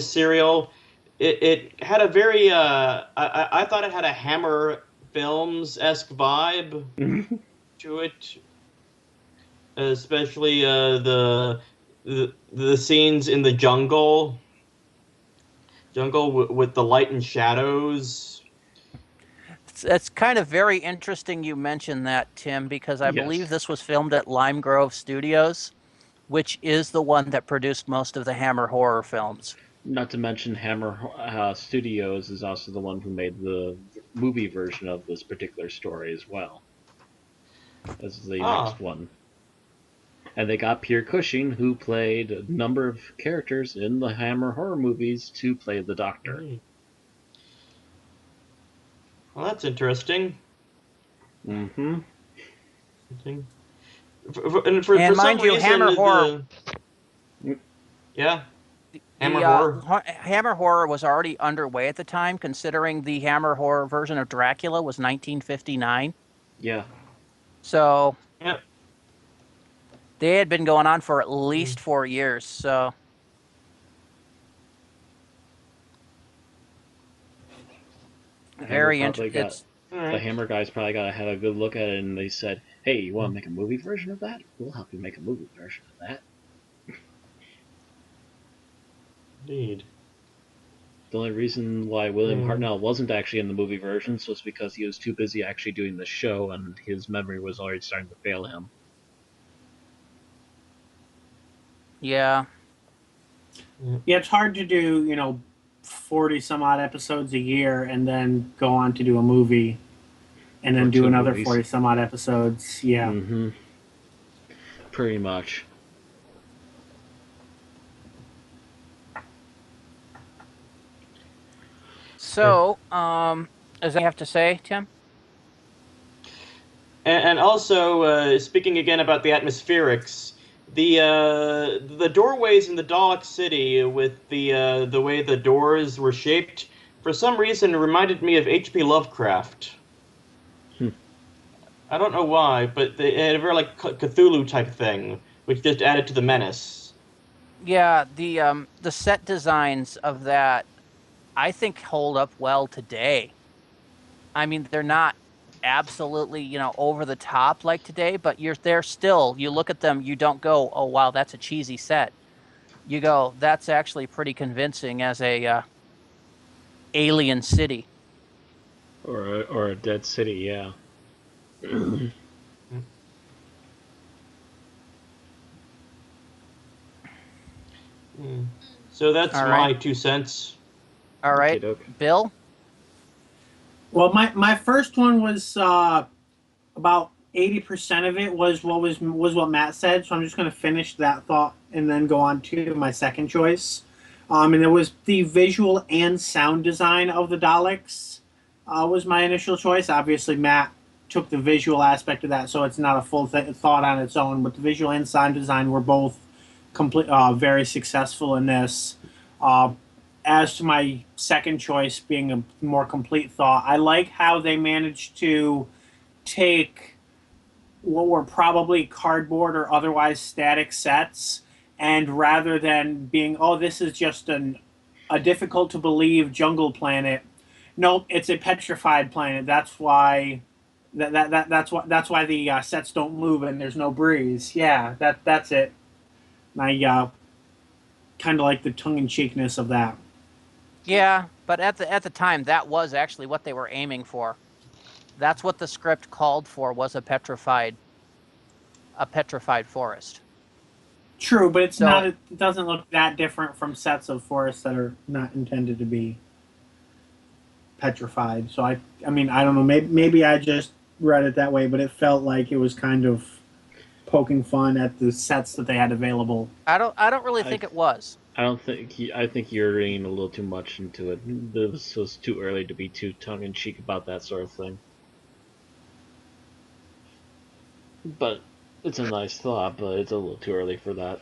serial. It had a very I thought it had a Hammer Films-esque vibe to it, especially the scenes in the jungle with the light and shadows.
It's kind of very interesting you mentioned that, Tim, because I believe this was filmed at Lime Grove Studios, which is the one that produced most of the Hammer horror films.
Not to mention Hammer Studios is also the one who made the movie version of this particular story as well. As the next one. And they got Pierre Cushing, who played a number of characters in the Hammer horror movies, to play the Doctor.
Well, that's interesting.
Mm-hmm.
And
mind you, Hammer horror...
Yeah? Horror?
Hammer horror was already underway at the time, considering the Hammer horror version of Dracula was 1959.
Yeah.
So...
Yeah.
They had been going on for at least 4 years, so... Very interesting.
The Hammer guys probably got to have a good look at it, and they said, hey, you want to make a movie version of that? We'll help you make a movie version of that.
Indeed.
The only reason why William Hartnell wasn't actually in the movie versions was because he was too busy actually doing the show, and his memory was already starting to fail him.
Yeah.
Yeah, it's hard to do, 40 some odd episodes a year and then go on to do a movie and then do another movies. 40 some odd episodes. Yeah.
Mm-hmm. Pretty much.
So, as I have to say, Tim?
And also, speaking again about the atmospherics, the doorways in the Dalek City with the way the doors were shaped, for some reason reminded me of H.P. Lovecraft. I don't know why, but they had a very Cthulhu type thing, which just added to the menace.
Yeah, the set designs of that, I think, hold up well today. I mean, they're not absolutely, over the top like today, but they're still, you look at them, you don't go, oh, wow, that's a cheesy set. You go, that's actually pretty convincing as a alien city.
Or a dead city, yeah.
So that's my 2 cents.
All right, Bill?
Well, my first one was about 80% of it was what Matt said, so I'm just going to finish that thought and then go on to my second choice. And it was the visual and sound design of the Daleks was my initial choice. Obviously, Matt took the visual aspect of that, so it's not a full thought on its own, but the visual and sound design were both very successful in this. As to my second choice being a more complete thought, I like how they managed to take what were probably cardboard or otherwise static sets, and rather than being, oh, this is just a difficult to believe jungle planet, nope, it's a petrified planet. That's why that's why the sets don't move and there's no breeze. Yeah, that's it. And I kind of like the tongue in cheekness of that.
Yeah, but at the time, that was actually what they were aiming for. That's what the script called for, was a petrified forest.
True, but it's
So-
not. It doesn't look that different from sets of forests that are not intended to be petrified. So I mean, I don't know. Maybe I just read it that way, but it felt like it was kind of poking fun at the sets that they had available.
I don't really think it was.
I think you're reading a little too much into it. This was too early to be too tongue-in-cheek about that sort of thing. But it's a nice thought, but it's a little too early for that.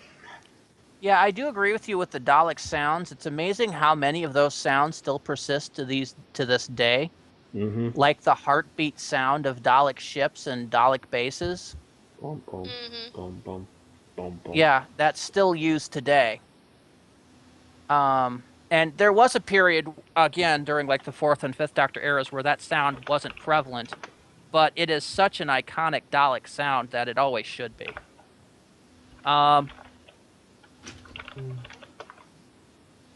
Yeah, I do agree with you with the Dalek sounds. It's amazing how many of those sounds still persist to this day.
Mm-hmm.
Like the heartbeat sound of Dalek ships and Dalek bases.
Boom, boom,
Mhm.
boom, boom, boom, boom.
Yeah, that's still used today. And there was a period, again, during like the 4th and 5th Doctor eras where that sound wasn't prevalent, but it is such an iconic Dalek sound that it always should be.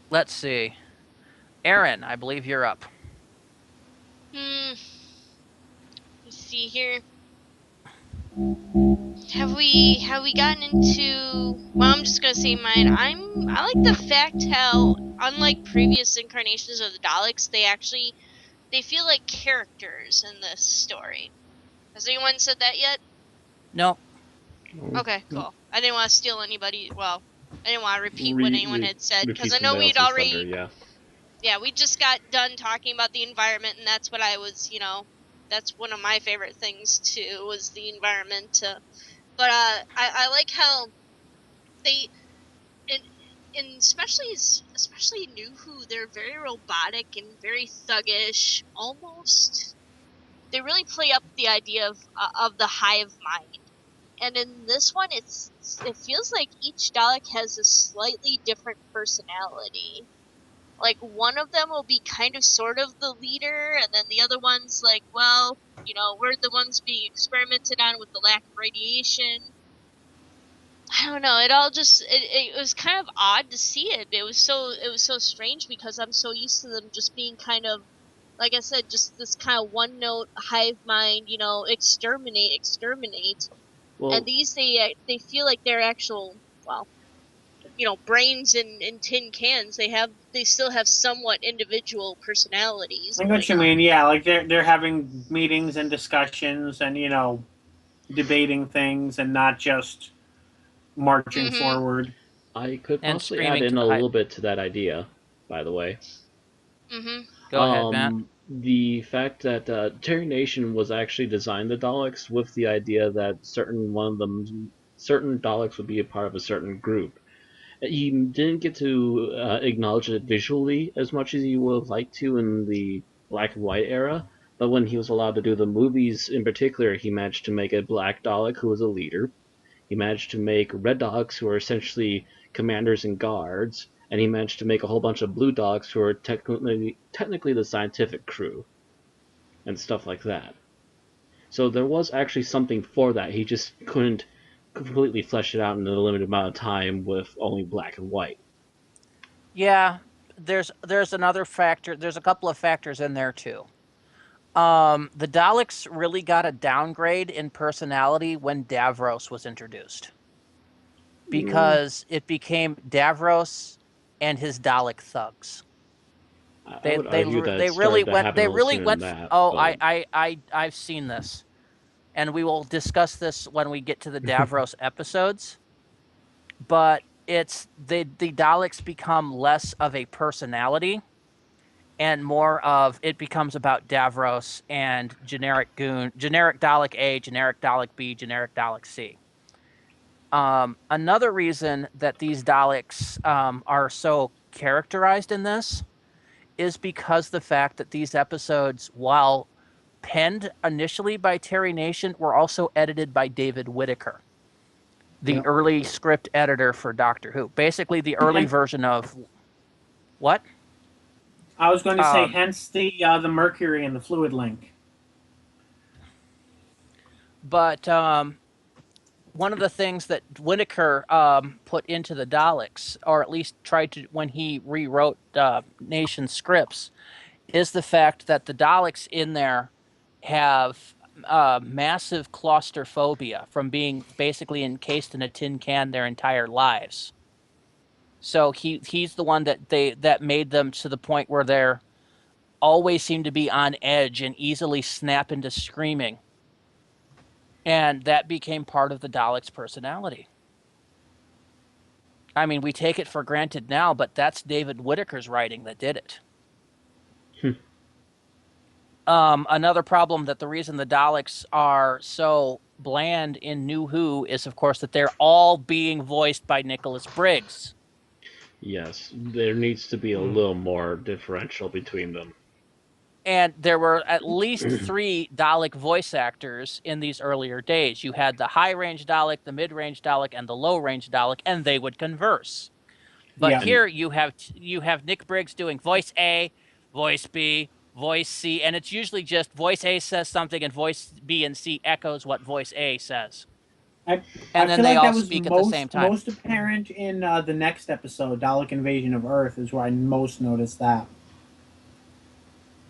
Let's see. Aaron, I believe you're up.
Let's see here. Have we gotten into? Well, I'm just gonna say mine. I like the fact how, unlike previous incarnations of the Daleks, they feel like characters in this story. Has anyone said that yet?
No.
Okay, cool. I didn't want to steal anybody. Well, I didn't want to repeat what anyone had said, because I know we'd already.
Thunder,
Yeah, we just got done talking about the environment, and that's what I was, that's one of my favorite things too, was the environment. But I like how they, and especially New Who, they're very robotic and very thuggish, almost. They really play up the idea of the hive mind. And in this one, it feels like each Dalek has a slightly different personality. Like, one of them will be kind of sort of the leader, and then the other one's like, well, we're the ones being experimented on with the lack of radiation. I don't know, it was kind of odd to see it. It was so strange, because I'm so used to them just being kind of, like I said, just this kind of one note hive mind, exterminate.
Well,
And these, they feel like they're actual, well, brains in tin cans. They still have somewhat individual personalities.
I know what you mean. Yeah, like they're having meetings and discussions and debating things and not just marching
Mhm.
forward.
I could
And
possibly
screaming
add in
to
a
the
little bit to that idea, by the way.
Go ahead, Matt.
The fact that Terry Nation was actually designed the Daleks with the idea that certain Daleks would be a part of a certain group. He didn't get to acknowledge it visually as much as he would have liked to in the black and white era, but when he was allowed to do the movies in particular, he managed to make a black Dalek who was a leader. He managed to make red Daleks who are essentially commanders and guards, and he managed to make a whole bunch of blue Daleks who are technically the scientific crew, and stuff like that. So there was actually something for that. He just couldn't completely flesh it out in a limited amount of time with only black and white.
Yeah, there's another factor. There's a couple of factors in there too. The Daleks really got a downgrade in personality when Davros was introduced, because it became Davros and his Dalek thugs.
I would argue that
they
it
really
started to
went.
happen
They
a little
really
sooner
went.
than that,
Oh,
but-
I've seen this, and we will discuss this when we get to the Davros episodes. But it's the Daleks become less of a personality, and more of it becomes about Davros and generic goon, generic Dalek A, generic Dalek B, generic Dalek C. Another reason that these Daleks are so characterized in this is because the fact that these episodes, while penned initially by Terry Nation were also edited by David Whittaker, the early script editor for Doctor Who. Basically, the early version of what?
I was going to say, hence the mercury and the fluid link.
But one of the things that Whittaker put into the Daleks, or at least tried to when he rewrote Nation scripts, is the fact that the Daleks in there have massive claustrophobia from being basically encased in a tin can their entire lives. So he's the one that made them to the point where they're always seem to be on edge and easily snap into screaming. And that became part of the Daleks' personality. I mean, we take it for granted now, but that's David Whittaker's writing that did it. Another problem that the reason the Daleks are so bland in New Who is, of course, that they're all being voiced by Nicholas Briggs.
Yes, there needs to be a little more differential between them.
And there were at least 3 Dalek voice actors in these earlier days. You had the high-range Dalek, the mid-range Dalek, and the low-range Dalek, and they would converse. But here you have Nick Briggs doing voice A, voice B, voice C, and it's usually just voice A says something and voice B and C echoes what voice A says.
And
then they all speak at the same time.
Most apparent in the next episode, Dalek Invasion of Earth, is where I most noticed that.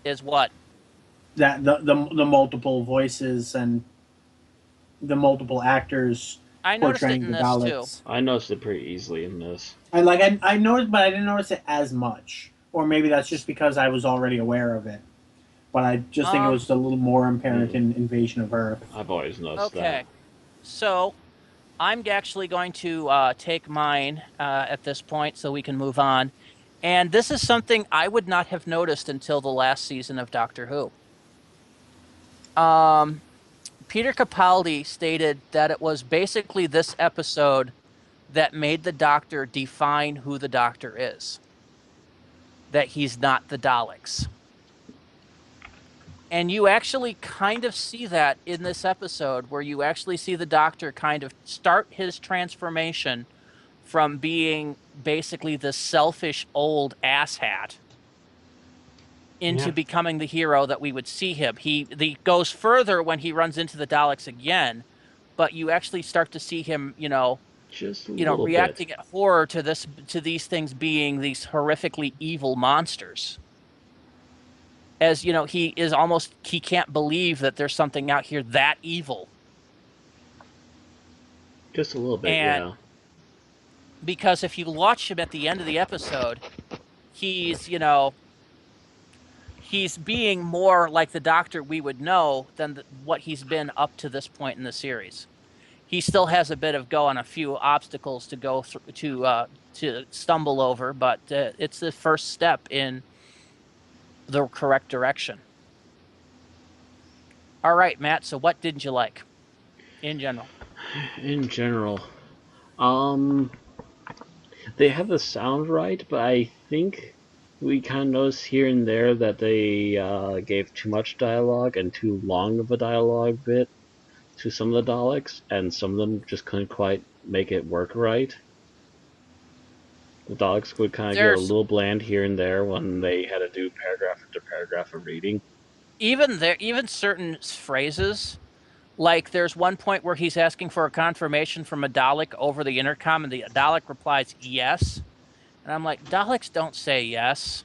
Is what?
That the multiple voices and the multiple actors portraying the Daleks.
I noticed it pretty easily in this.
I noticed, but I didn't notice it as much. Or maybe that's just because I was already aware of it. But I just think it was a little more apparent in Invasion of Earth.
I've always noticed that.
Okay. So, I'm actually going to take mine at this point so we can move on. And this is something I would not have noticed until the last season of Doctor Who. Peter Capaldi stated that it was basically this episode that made the Doctor define who the Doctor is. That he's not the Daleks. And you actually kind of see that in this episode, where you actually see the Doctor kind of start his transformation from being basically the selfish old asshat into becoming the hero that we would see him. He goes further when he runs into the Daleks again, but you actually start to see him, reacting at horror to these things being these horrifically evil monsters. As he can't believe that there's something out here that evil.
Just a little bit,
Because if you watch him at the end of the episode, he's being more like the Doctor we would know than what he's been up to this point in the series. He still has a bit of a few obstacles to go through to stumble over, but it's the first step in the correct direction. All right, Matt. So what didn't you like in general?
In general, they have the sound right, but I think we kind of noticed here and there that they gave too much dialogue and too long of a dialogue bit to some of the Daleks, and some of them just couldn't quite make it work right. The Daleks would kind of get a little bland here and there when they had to do paragraph after paragraph of reading.
Even certain phrases, like there's one point where he's asking for a confirmation from a Dalek over the intercom, and the Dalek replies yes, and I'm like, Daleks don't say yes.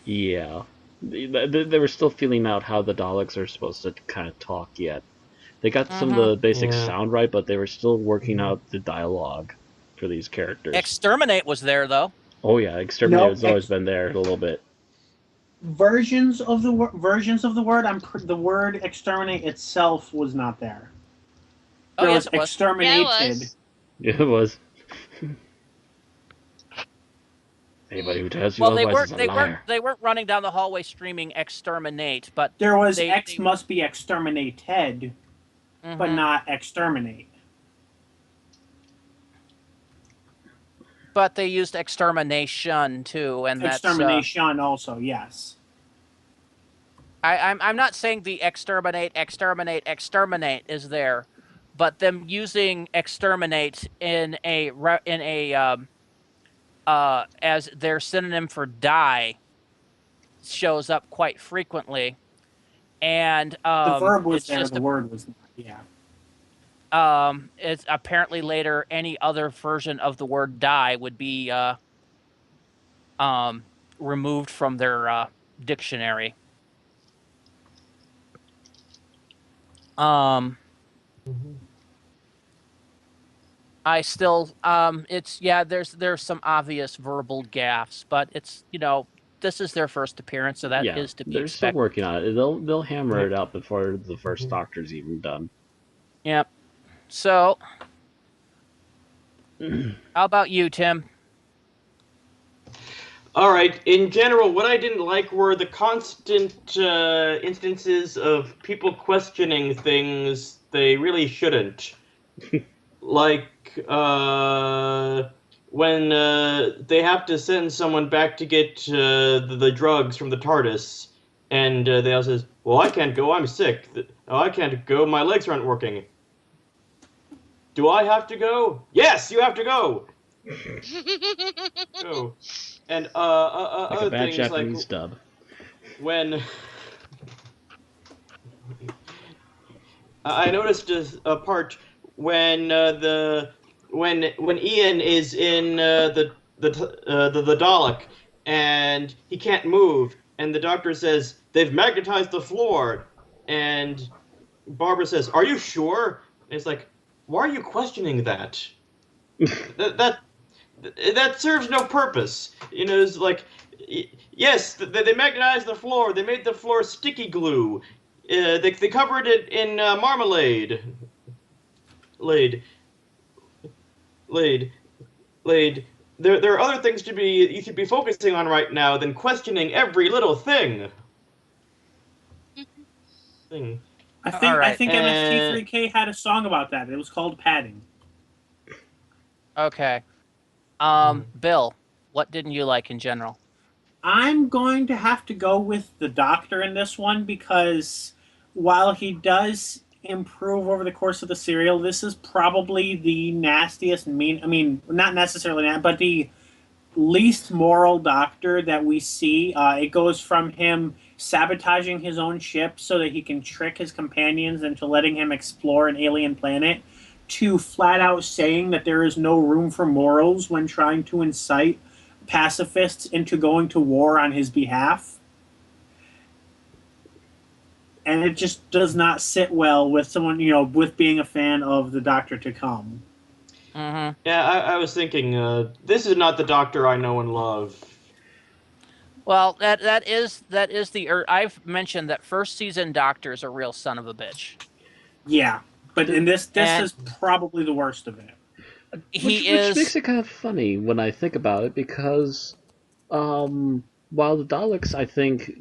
Yeah. They were still feeling out how the Daleks are supposed to kind of talk yet. They got some of the basic sound right, but they were still working out the dialogue for these characters.
Exterminate was there, though.
Oh yeah, exterminate has always been there a little bit.
Versions of the word. The word exterminate itself was not there. There was exterminated.
Yeah, it was. Anybody who tells you otherwise is a liar.
They weren't running down the hallway screaming exterminate, but
there was must be exterminated, but not exterminate.
But they used extermination too, and
extermination also, yes.
I'm not saying the exterminate is there, but them using exterminate as their synonym for die shows up quite frequently, and
The verb was
it's
there,
just
the word was not. Yeah.
it's apparently later any other version of the word die would be removed from their dictionary. I still it's there's some obvious verbal gaffes, but it's this is their first appearance, so that
Yeah,
is to be
they're still
expected.
working on it. They'll hammer it out before the first Doctor's even done.
Yep. So, how about you, Tim?
All right. In general, what I didn't like were the constant instances of people questioning things they really shouldn't. Like when they have to send someone back to get the drugs from the TARDIS, and they all says, "Well, I can't go. I'm sick. Oh, I can't go. My legs aren't working." Do I have to go? Yes, you have to go. Go. And
Like a
other
bad
things like
Japanese dub.
when I noticed a part when when Ian is in the Dalek and he can't move, and the doctor says they've magnetized the floor, and Barbara says, "Are you sure?" And it's like, why are you questioning that? that serves no purpose. It's like, yes, they magnetized the floor. They made the floor sticky glue. They covered it in marmalade. Laid. Laid. Laid. There are other things you should be focusing on right now than questioning every little thing.
I think MST3K had a song about that. It was called Padding.
Okay. Bill, what didn't you like in general?
I'm going to have to go with the Doctor in this one because while he does improve over the course of the serial, this is probably the nastiest, not necessarily that, but the least moral Doctor that we see. It goes from him sabotaging his own ship so that he can trick his companions into letting him explore an alien planet to flat out saying that there is no room for morals when trying to incite pacifists into going to war on his behalf. And it just does not sit well with someone, with being a fan of the Doctor to come.
Mm-hmm.
Yeah, I was thinking, this is not the Doctor I know and love.
Well, that is I've mentioned that first season Doctor is a real son of a bitch.
Yeah, but in this is probably the worst of it.
Which makes it kind of funny when I think about it, because while the Daleks, I think,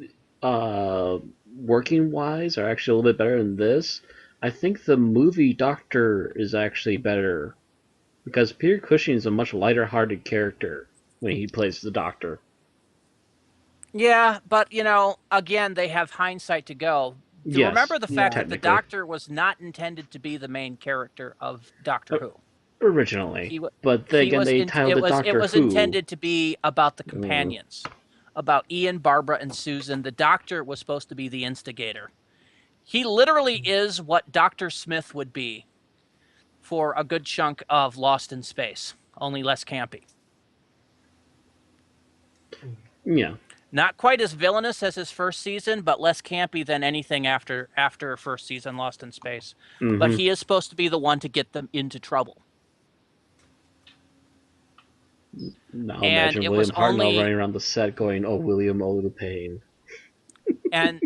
working wise, are actually a little bit better than this, I think the movie Doctor is actually better, because Peter Cushing is a much lighter-hearted character when he plays the Doctor.
Yeah, but again, they have hindsight to go.
Yes,
remember the fact that the
technically.
Doctor was not intended to be the main character of Doctor Who.
Originally, but then again, they titled it Doctor Who.
It was intended to be about the companions, about Ian, Barbara, and Susan. The Doctor was supposed to be the instigator. He literally is what Dr. Smith would be for a good chunk of Lost in Space, only less campy.
Yeah.
Not quite as villainous as his first season, but less campy than anything after first season Lost in Space. Mm-hmm. But he is supposed to be the one to get them into trouble.
Now imagine William Hartnell running around the set going, "Oh, William, oh, the pain."
and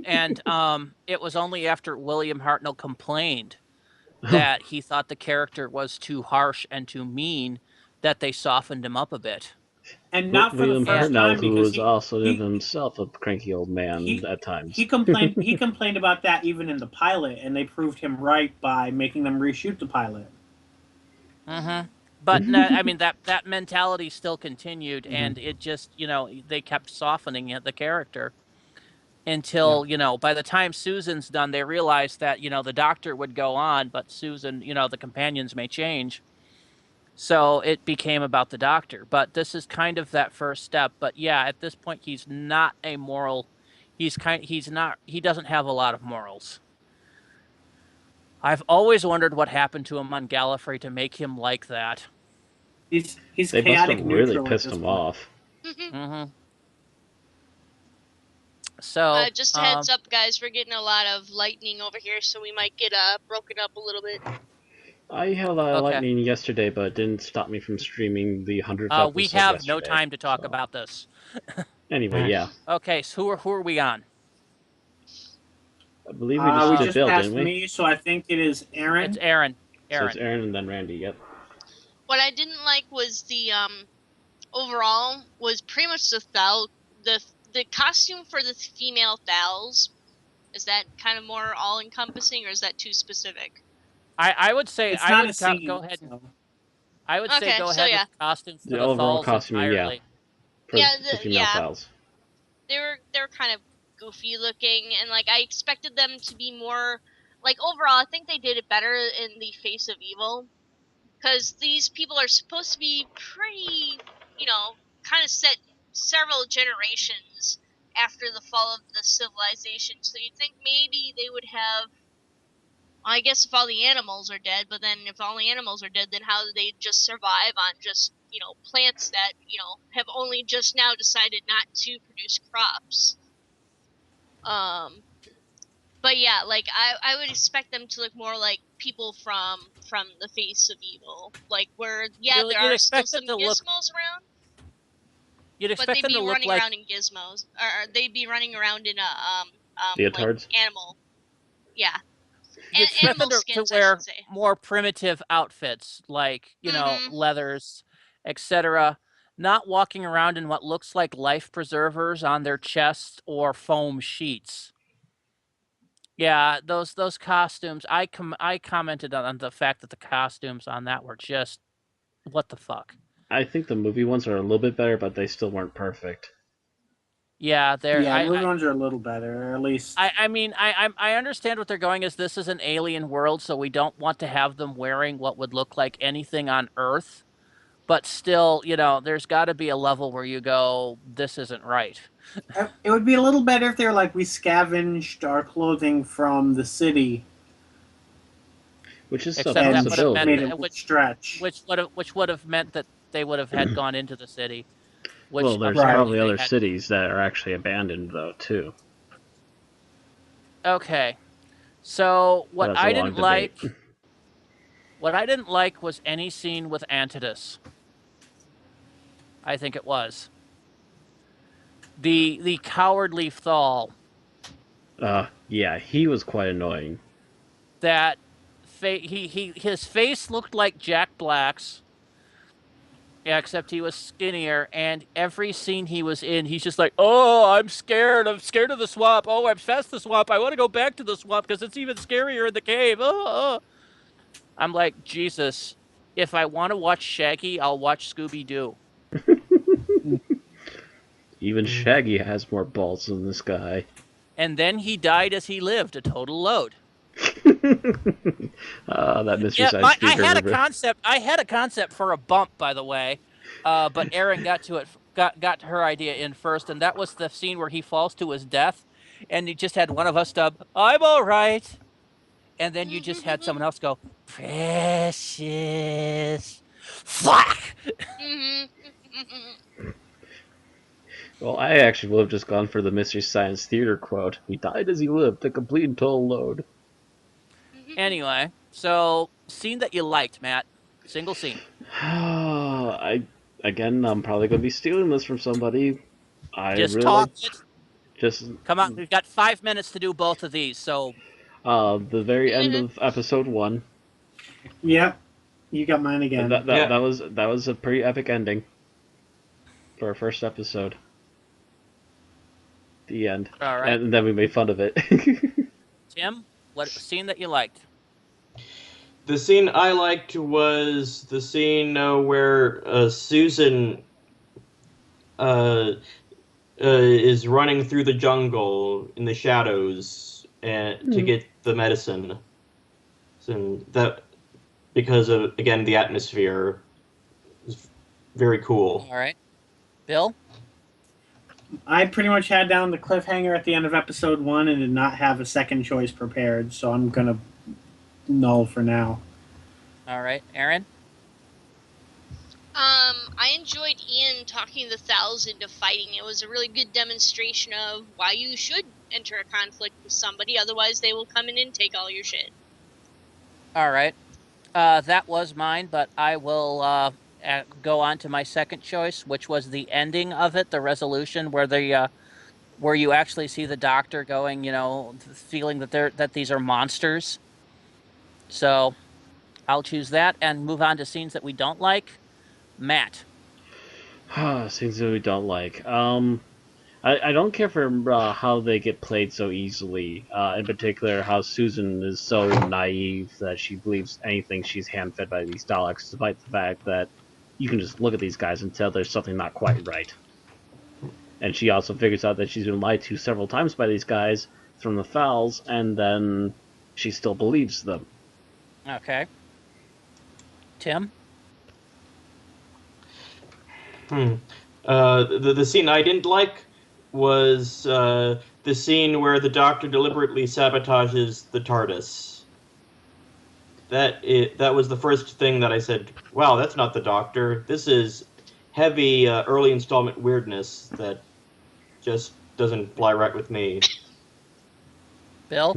it was only after William Hartnell complained that he thought the character was too harsh and too mean that they softened him up a bit.
And not for
William
the first
Hartnell,
time,
who was also himself a cranky old man at times.
He complained about that even in the pilot, and they proved him right by making them reshoot the pilot.
Mm-hmm. But I mean that mentality still continued, and it just they kept softening the character, until, by the time Susan's done, they realize that, the Doctor would go on, but Susan, the companions may change. So it became about the Doctor. But this is kind of that first step. But yeah, at this point, he's not a moral. He doesn't have a lot of morals. I've always wondered what happened to him on Gallifrey to make him like that.
He's
They must
chaotic
have really
neutral at
pissed
this
him
point.
off.
Mm-hmm. So
just a heads up, guys, we're getting a lot of lightning over here, so we might get broken up a little bit.
I had a lot of lightning yesterday, but it didn't stop me from streaming the 100th episode
we have
yesterday,
no time to talk about this.
Anyway, yeah.
Okay, so who are we on?
I believe
we
did
just
Bill,
passed
didn't we?
me, so I think it is Aaron.
It's Aaron.
So it's Aaron and then Randy, yep.
What I didn't like was the overall was pretty much the costume for the female Thals. Is that kind of more all encompassing, or is that too specific?
I would say
It's
I
not
would
a scene,
go ahead.
so.
I would say go ahead with the costumes for
the
the
overall
Thals
costume,
entirely.
For the female Thals.
They were kind of goofy looking, and like I expected them to be more like overall. I think they did it better in the Face of Evil, because these people are supposed to be pretty, kind of set several generations after the fall of the civilization. So you'd think maybe they would have. I guess if all the animals are dead, but then if all the animals are dead, then how do they just survive on just, plants that, have only just now decided not to produce crops? But yeah, like, I would expect them to look more like people from the Face of Evil. Like, where, there are still some gizmos around.
You'd expect
but they'd
them
be
to look
running
like...
around in gizmos. Or they'd be running around in
leotards?
Like animal. Yeah.
You expect them to wear more primitive outfits, like, leathers, etc. Not walking around in what looks like life preservers on their chests or foam sheets. Yeah, those costumes, I commented on the fact that the costumes on that were just, what the fuck.
I think the movie ones are a little bit better, but they still weren't perfect.
Yeah,
movie ones are a little better, or at least.
I understand what they're going as this is an alien world, so we don't want to have them wearing what would look like anything on Earth. But still, there's got to be a level where you go, this isn't right.
It would be a little better if they were like, we scavenged our clothing from the city.
Which is
Except
a
that would have meant,
stretch.
Which would have meant that they would have had gone into the city.
Well, there's probably other cities that are actually abandoned, though, too.
Okay. So, what I didn't like was any scene with Antidus. I think it was. The cowardly Thal.
Yeah, he was quite annoying.
That his face looked like Jack Black's. Yeah, except he was skinnier, and every scene he was in, he's just like, oh, I'm scared of the swamp. Oh, I'm past the swamp. I want to go back to the swamp because it's even scarier in the cave. Oh. I'm like, Jesus, if I want to watch Shaggy, I'll watch Scooby-Doo.
Even Shaggy has more balls than this guy.
And then he died as he lived, a total load.
That Mystery Science Theater.
I had a concept for a bump, by the way, but Erin got to her idea in first, and that was the scene where he falls to his death, and he just had one of us dub, I'm all right, and then you just had someone else go, precious, fuck.
Well, I actually would have just gone for the Mystery Science Theater quote. He died as he lived, a complete and total load.
Anyway, so scene that you liked, Matt. Single scene.
I'm probably going to be stealing this from somebody.
Just talk it. Come on, we've got 5 minutes to do both of these, so...
the very end of episode 1.
Yep, you got mine again.
That was a pretty epic ending for our first episode. The end.
All right.
And then we made fun of it.
Tim, what scene that you liked?
The scene I liked was the scene where Susan is running through the jungle in the shadows and to get the medicine. So that because of again the atmosphere is very cool.
All right. Bill?
I pretty much had down the cliffhanger at the end of episode 1 and did not have a second choice prepared, so I'm gonna null for now.
All right. Aaron?
I enjoyed Ian talking the Thals into fighting. It was a really good demonstration of why you should enter a conflict with somebody, otherwise they will come in and take all your shit.
All right. That was mine, but I will go on to my second choice, which was the ending of it, the resolution where you actually see the Doctor going, feeling that these are monsters. So I'll choose that and move on to scenes that we don't like. Matt.
Scenes that we don't like. I don't care for how they get played so easily. In particular, how Susan is so naive that she believes anything she's hand-fed by these Daleks, despite the fact that you can just look at these guys and tell there's something not quite right. And she also figures out that she's been lied to several times by these guys from the Thals, and then she still believes them.
Okay. Tim?
The scene I didn't like was the scene where the Doctor deliberately sabotages the TARDIS. That was the first thing that I said, wow, that's not the Doctor. This is heavy early installment weirdness that just doesn't fly right with me.
Bill?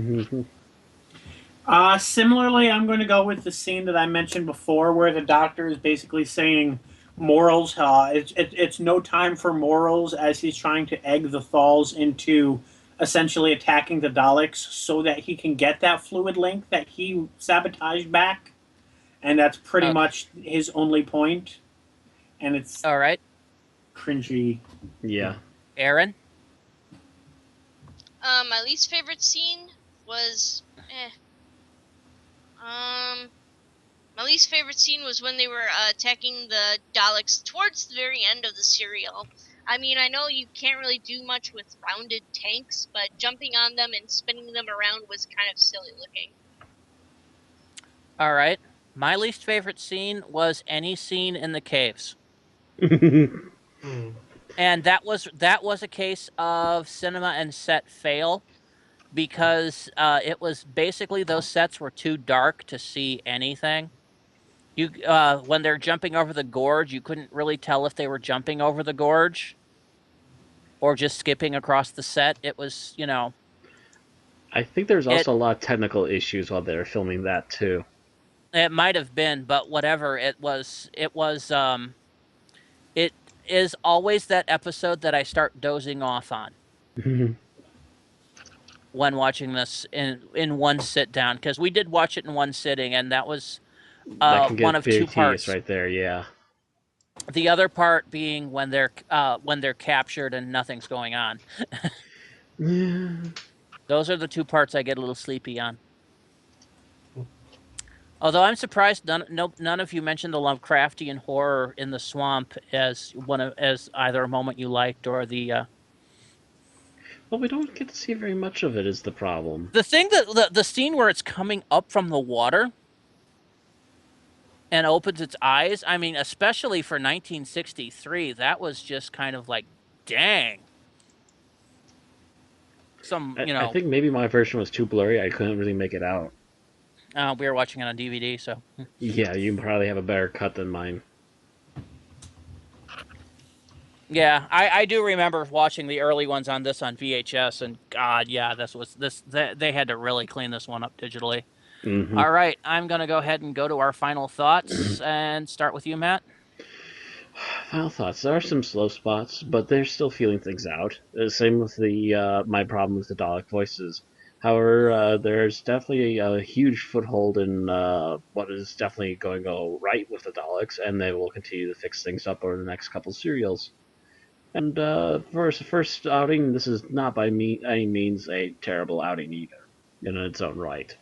Similarly, I'm going to go with the scene that I mentioned before, where the Doctor is basically saying morals. It's no time for morals, as he's trying to egg the Thals into essentially attacking the Daleks so that he can get that fluid link that he sabotaged back, and that's pretty much his only point. And it's
all right.
Cringy.
Yeah.
Aaron?
My least favorite scene was my least favorite scene was when they were attacking the Daleks towards the very end of the serial. I mean, I know you can't really do much with rounded tanks, but jumping on them and spinning them around was kind of silly looking.
All right. My least favorite scene was any scene in the caves. And that was a case of cinema and set fail, because it was basically those sets were too dark to see anything. You when they're jumping over the gorge, you couldn't really tell if they were jumping over the gorge or just skipping across the set. It was,
I think there's also a lot of technical issues while they were filming that too.
It might have been, but whatever. It is always that episode that I start dozing off on when watching this in one sit down, because we did watch it in one sitting, and that was
that can get
one of two parts
right there. Yeah.
The other part being when they're captured and nothing's going on.
Yeah.
Those are the two parts I get a little sleepy on. Although I'm surprised none of you mentioned the Lovecraftian horror in the swamp as either a moment you liked or the.
Well, we don't get to see very much of it is the problem.
The thing that the scene where it's coming up from the water and opens its eyes, I mean, especially for 1963, that was just kind of like, dang.
I think maybe my version was too blurry. I couldn't really make it out.
We were watching it on DVD, so.
Yeah, you probably have a better cut than mine.
Yeah, I do remember watching the early ones on VHS, and God, yeah, they had to really clean this one up digitally.
Mm-hmm.
All right, I'm going to go ahead and go to our final thoughts and start with you, Matt.
Final thoughts. There are some slow spots, but they're still feeling things out. Same with my problem with the Dalek voices. However, there's definitely a huge foothold in what is definitely going to go right with the Daleks, and they will continue to fix things up over the next couple serials. And for its first outing, this is not by any means a terrible outing either, in its own right.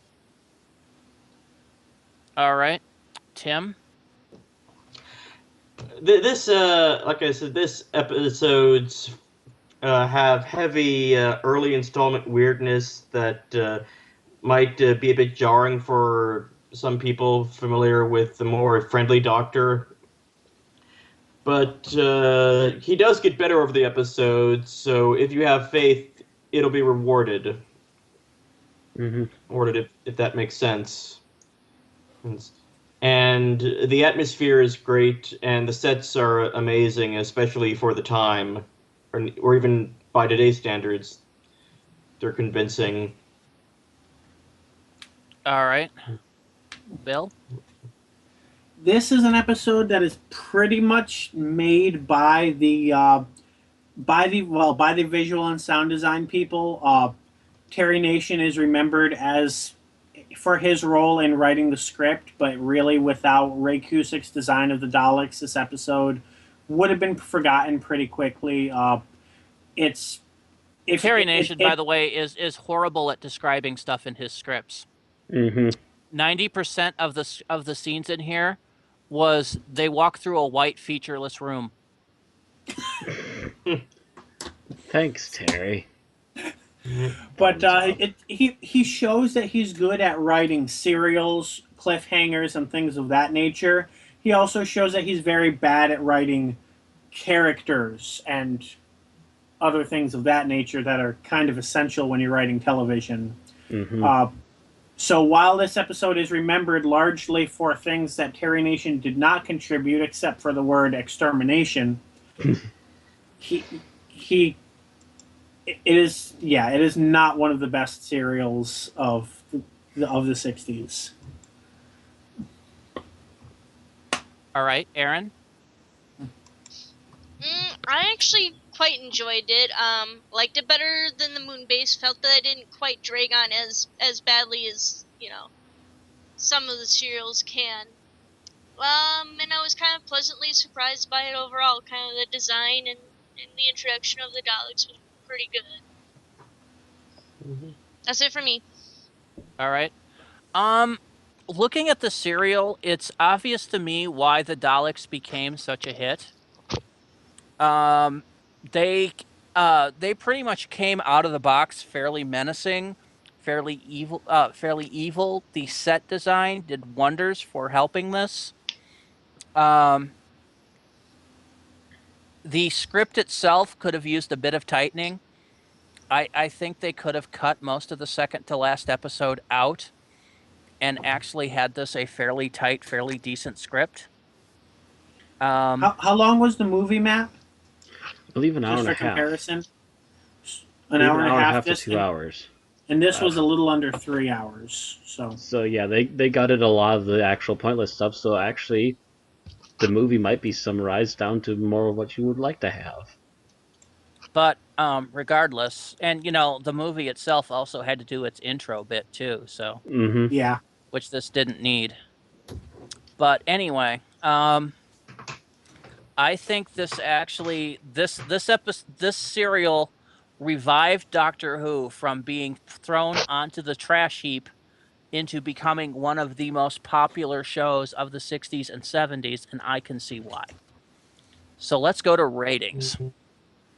All right, Tim.
This, like I said, this episode's have heavy early installment weirdness that might be a bit jarring for some people familiar with the more friendly Doctor. But he does get better over the episodes, so if you have faith, it'll be rewarded.
Mm-hmm.
Rewarded if that makes sense. And the atmosphere is great, and the sets are amazing, especially for the time, or even by today's standards. They're convincing.
All right. Bill?
This is an episode that is pretty much made by the visual and sound design people. Terry Nation is remembered as for his role in writing the script, but really without Ray Cusick's design of the Daleks, this episode would have been forgotten pretty quickly. It's if
Terry Nation, by the way, is horrible at describing stuff in his scripts.
Mm-hmm.
90% of the scenes in here was they walk through a white featureless room.
Thanks, Terry.
But he shows that he's good at writing serials, cliffhangers, and things of that nature. He also shows that he's very bad at writing characters and other things of that nature that are kind of essential when you're writing television.
Mm-hmm.
So while this episode is remembered largely for things that Terry Nation did not contribute, except for the word extermination, it is not one of the best serials of the 60s.
All right, Aaron?
I actually quite enjoyed it. Liked it better than the Moon Base. Felt that I didn't quite drag on as badly as, some of the serials can. And I was kind of pleasantly surprised by it overall. Kind of the design and the introduction of the Daleks was pretty good.
Mm-hmm.
That's it for me.
All right. Looking at the serial, it's obvious to me why the Daleks became such a hit. They pretty much came out of the box fairly menacing, fairly evil. The set design did wonders for helping this. The script itself could have used a bit of tightening. I think they could have cut most of the second to last episode out and actually had this a fairly tight, fairly decent script.
How long was the movie, Matt?
I believe an hour and a half.
Comparison, an hour and a half
to 2 hours.
And this was a little under 3 hours.
So yeah, they gutted a lot of the actual pointless stuff. So actually, the movie might be summarized down to more of what you would like to have.
But regardless, and the movie itself also had to do its intro bit too. So
yeah,
which this didn't need. But anyway, I think this serial revived Doctor Who from being thrown onto the trash heap into becoming one of the most popular shows of the 60s and 70s, and I can see why. So let's go to ratings.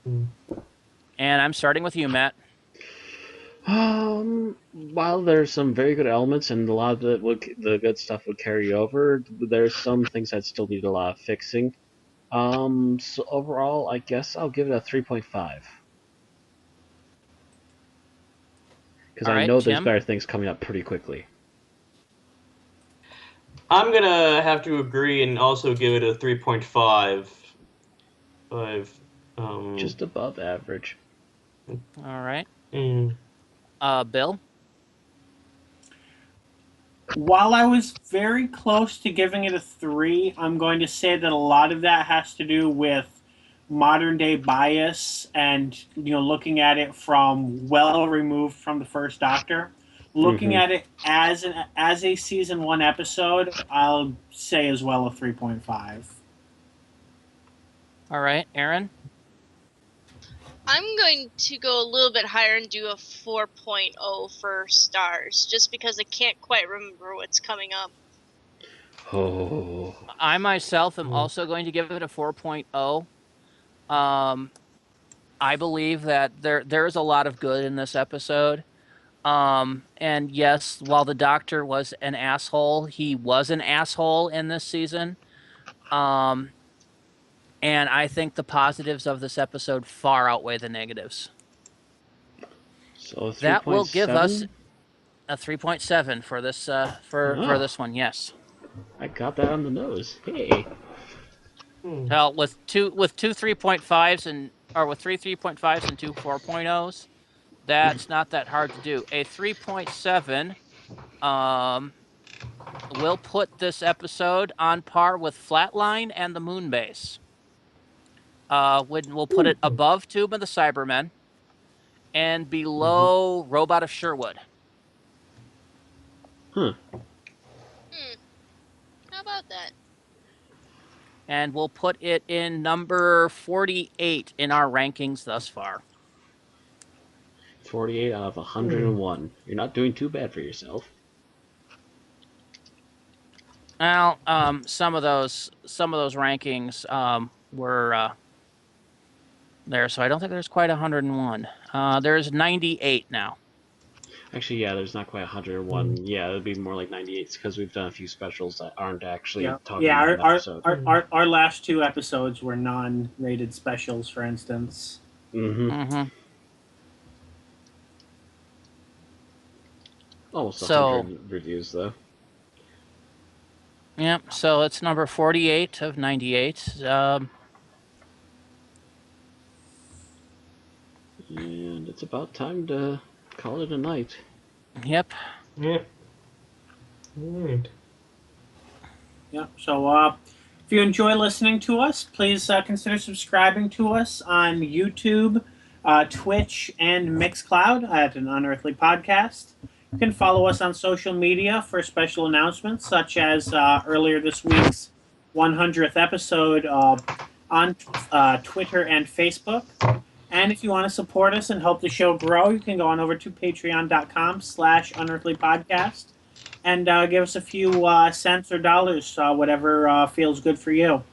And I'm starting with you, Matt.
While there's some very good elements and a lot of the good stuff would carry over, there's some things that still need a lot of fixing. So overall, I guess I'll give it a 3.5. Because I know there's better things coming up pretty quickly.
I'm going to have to agree and also give it a 3.5.
Just above average.
All right. Bill?
While I was very close to giving it a 3, I'm going to say that a lot of that has to do with modern day bias and looking at it from well removed from the first Doctor. Looking at it as a season 1 episode, I'll say as well a 3.5.
All right, Aaron?
I'm going to go a little bit higher and do a 4.0 for stars, just because I can't quite remember what's coming up.
Oh. I
myself am also going to give it a 4.0. I believe that there's a lot of good in this episode. And yes, while the Doctor was an asshole, he was an asshole in this season. And I think the positives of this episode far outweigh the negatives.
So
That will give us
3.7?
a 3.7 for this for this one. Yes.
I got that on the nose. Hey.
Well, with two 3.5s and with three 3.5s and two 4.0s, that's not that hard to do. A 3.7 will put this episode on par with Flatline and the Moonbase. We'll put it above Tomb of the Cybermen and below Robot of Sherwood.
How about that?
And we'll put it in number 48 in our rankings thus far.
48 out of 101. You're not doing too bad for yourself.
Well, some of those rankings were there, so I don't think there's quite 101. There's 98 now.
Actually, yeah, there's not quite 101. Yeah, it'd be more like 98 because we've done a few specials that aren't actually talking about an episode.
Our last two episodes were non-rated specials, for instance.
Almost 100 reviews, though.
Yep, so it's number 48 of 98.
And it's about time to call it a night.
Yep.
Yeah. Alright.
Yeah. So if you enjoy listening to us, please consider subscribing to us on YouTube, Twitch, and Mixcloud at an Unearthly Podcast. You can follow us on social media for special announcements, such as earlier this week's 100th episode on Twitter and Facebook. And if you want to support us and help the show grow, you can go on over to patreon.com/unearthlypodcast and give us a few cents or dollars, whatever feels good for you.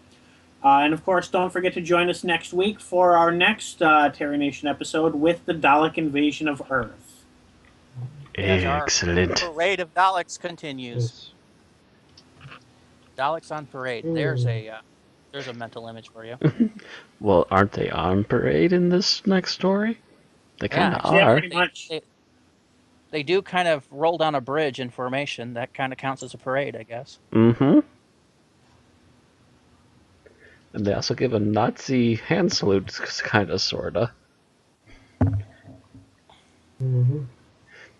And of course, don't forget to join us next week for our next Terry Nation episode with the Dalek invasion of Earth.
Excellent.
Our parade of Daleks continues. Daleks on parade. There's a mental image for you.
Well, aren't they on parade in this next story? They kind of
Yeah,
are.
pretty much.
They do kind of roll down a bridge in formation. That kind of counts as a parade, I guess.
And they also give a Nazi hand salute, kind of, sort of.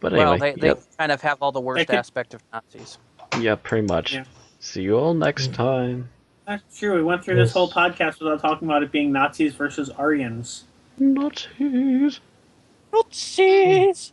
But anyway,
well, they kind of have all the worst aspect of Nazis.
Yeah, pretty much.
Yeah.
See you all next time.
That's true. We went through this whole podcast without talking about it being Nazis versus Aryans.
Nazis.
Nazis!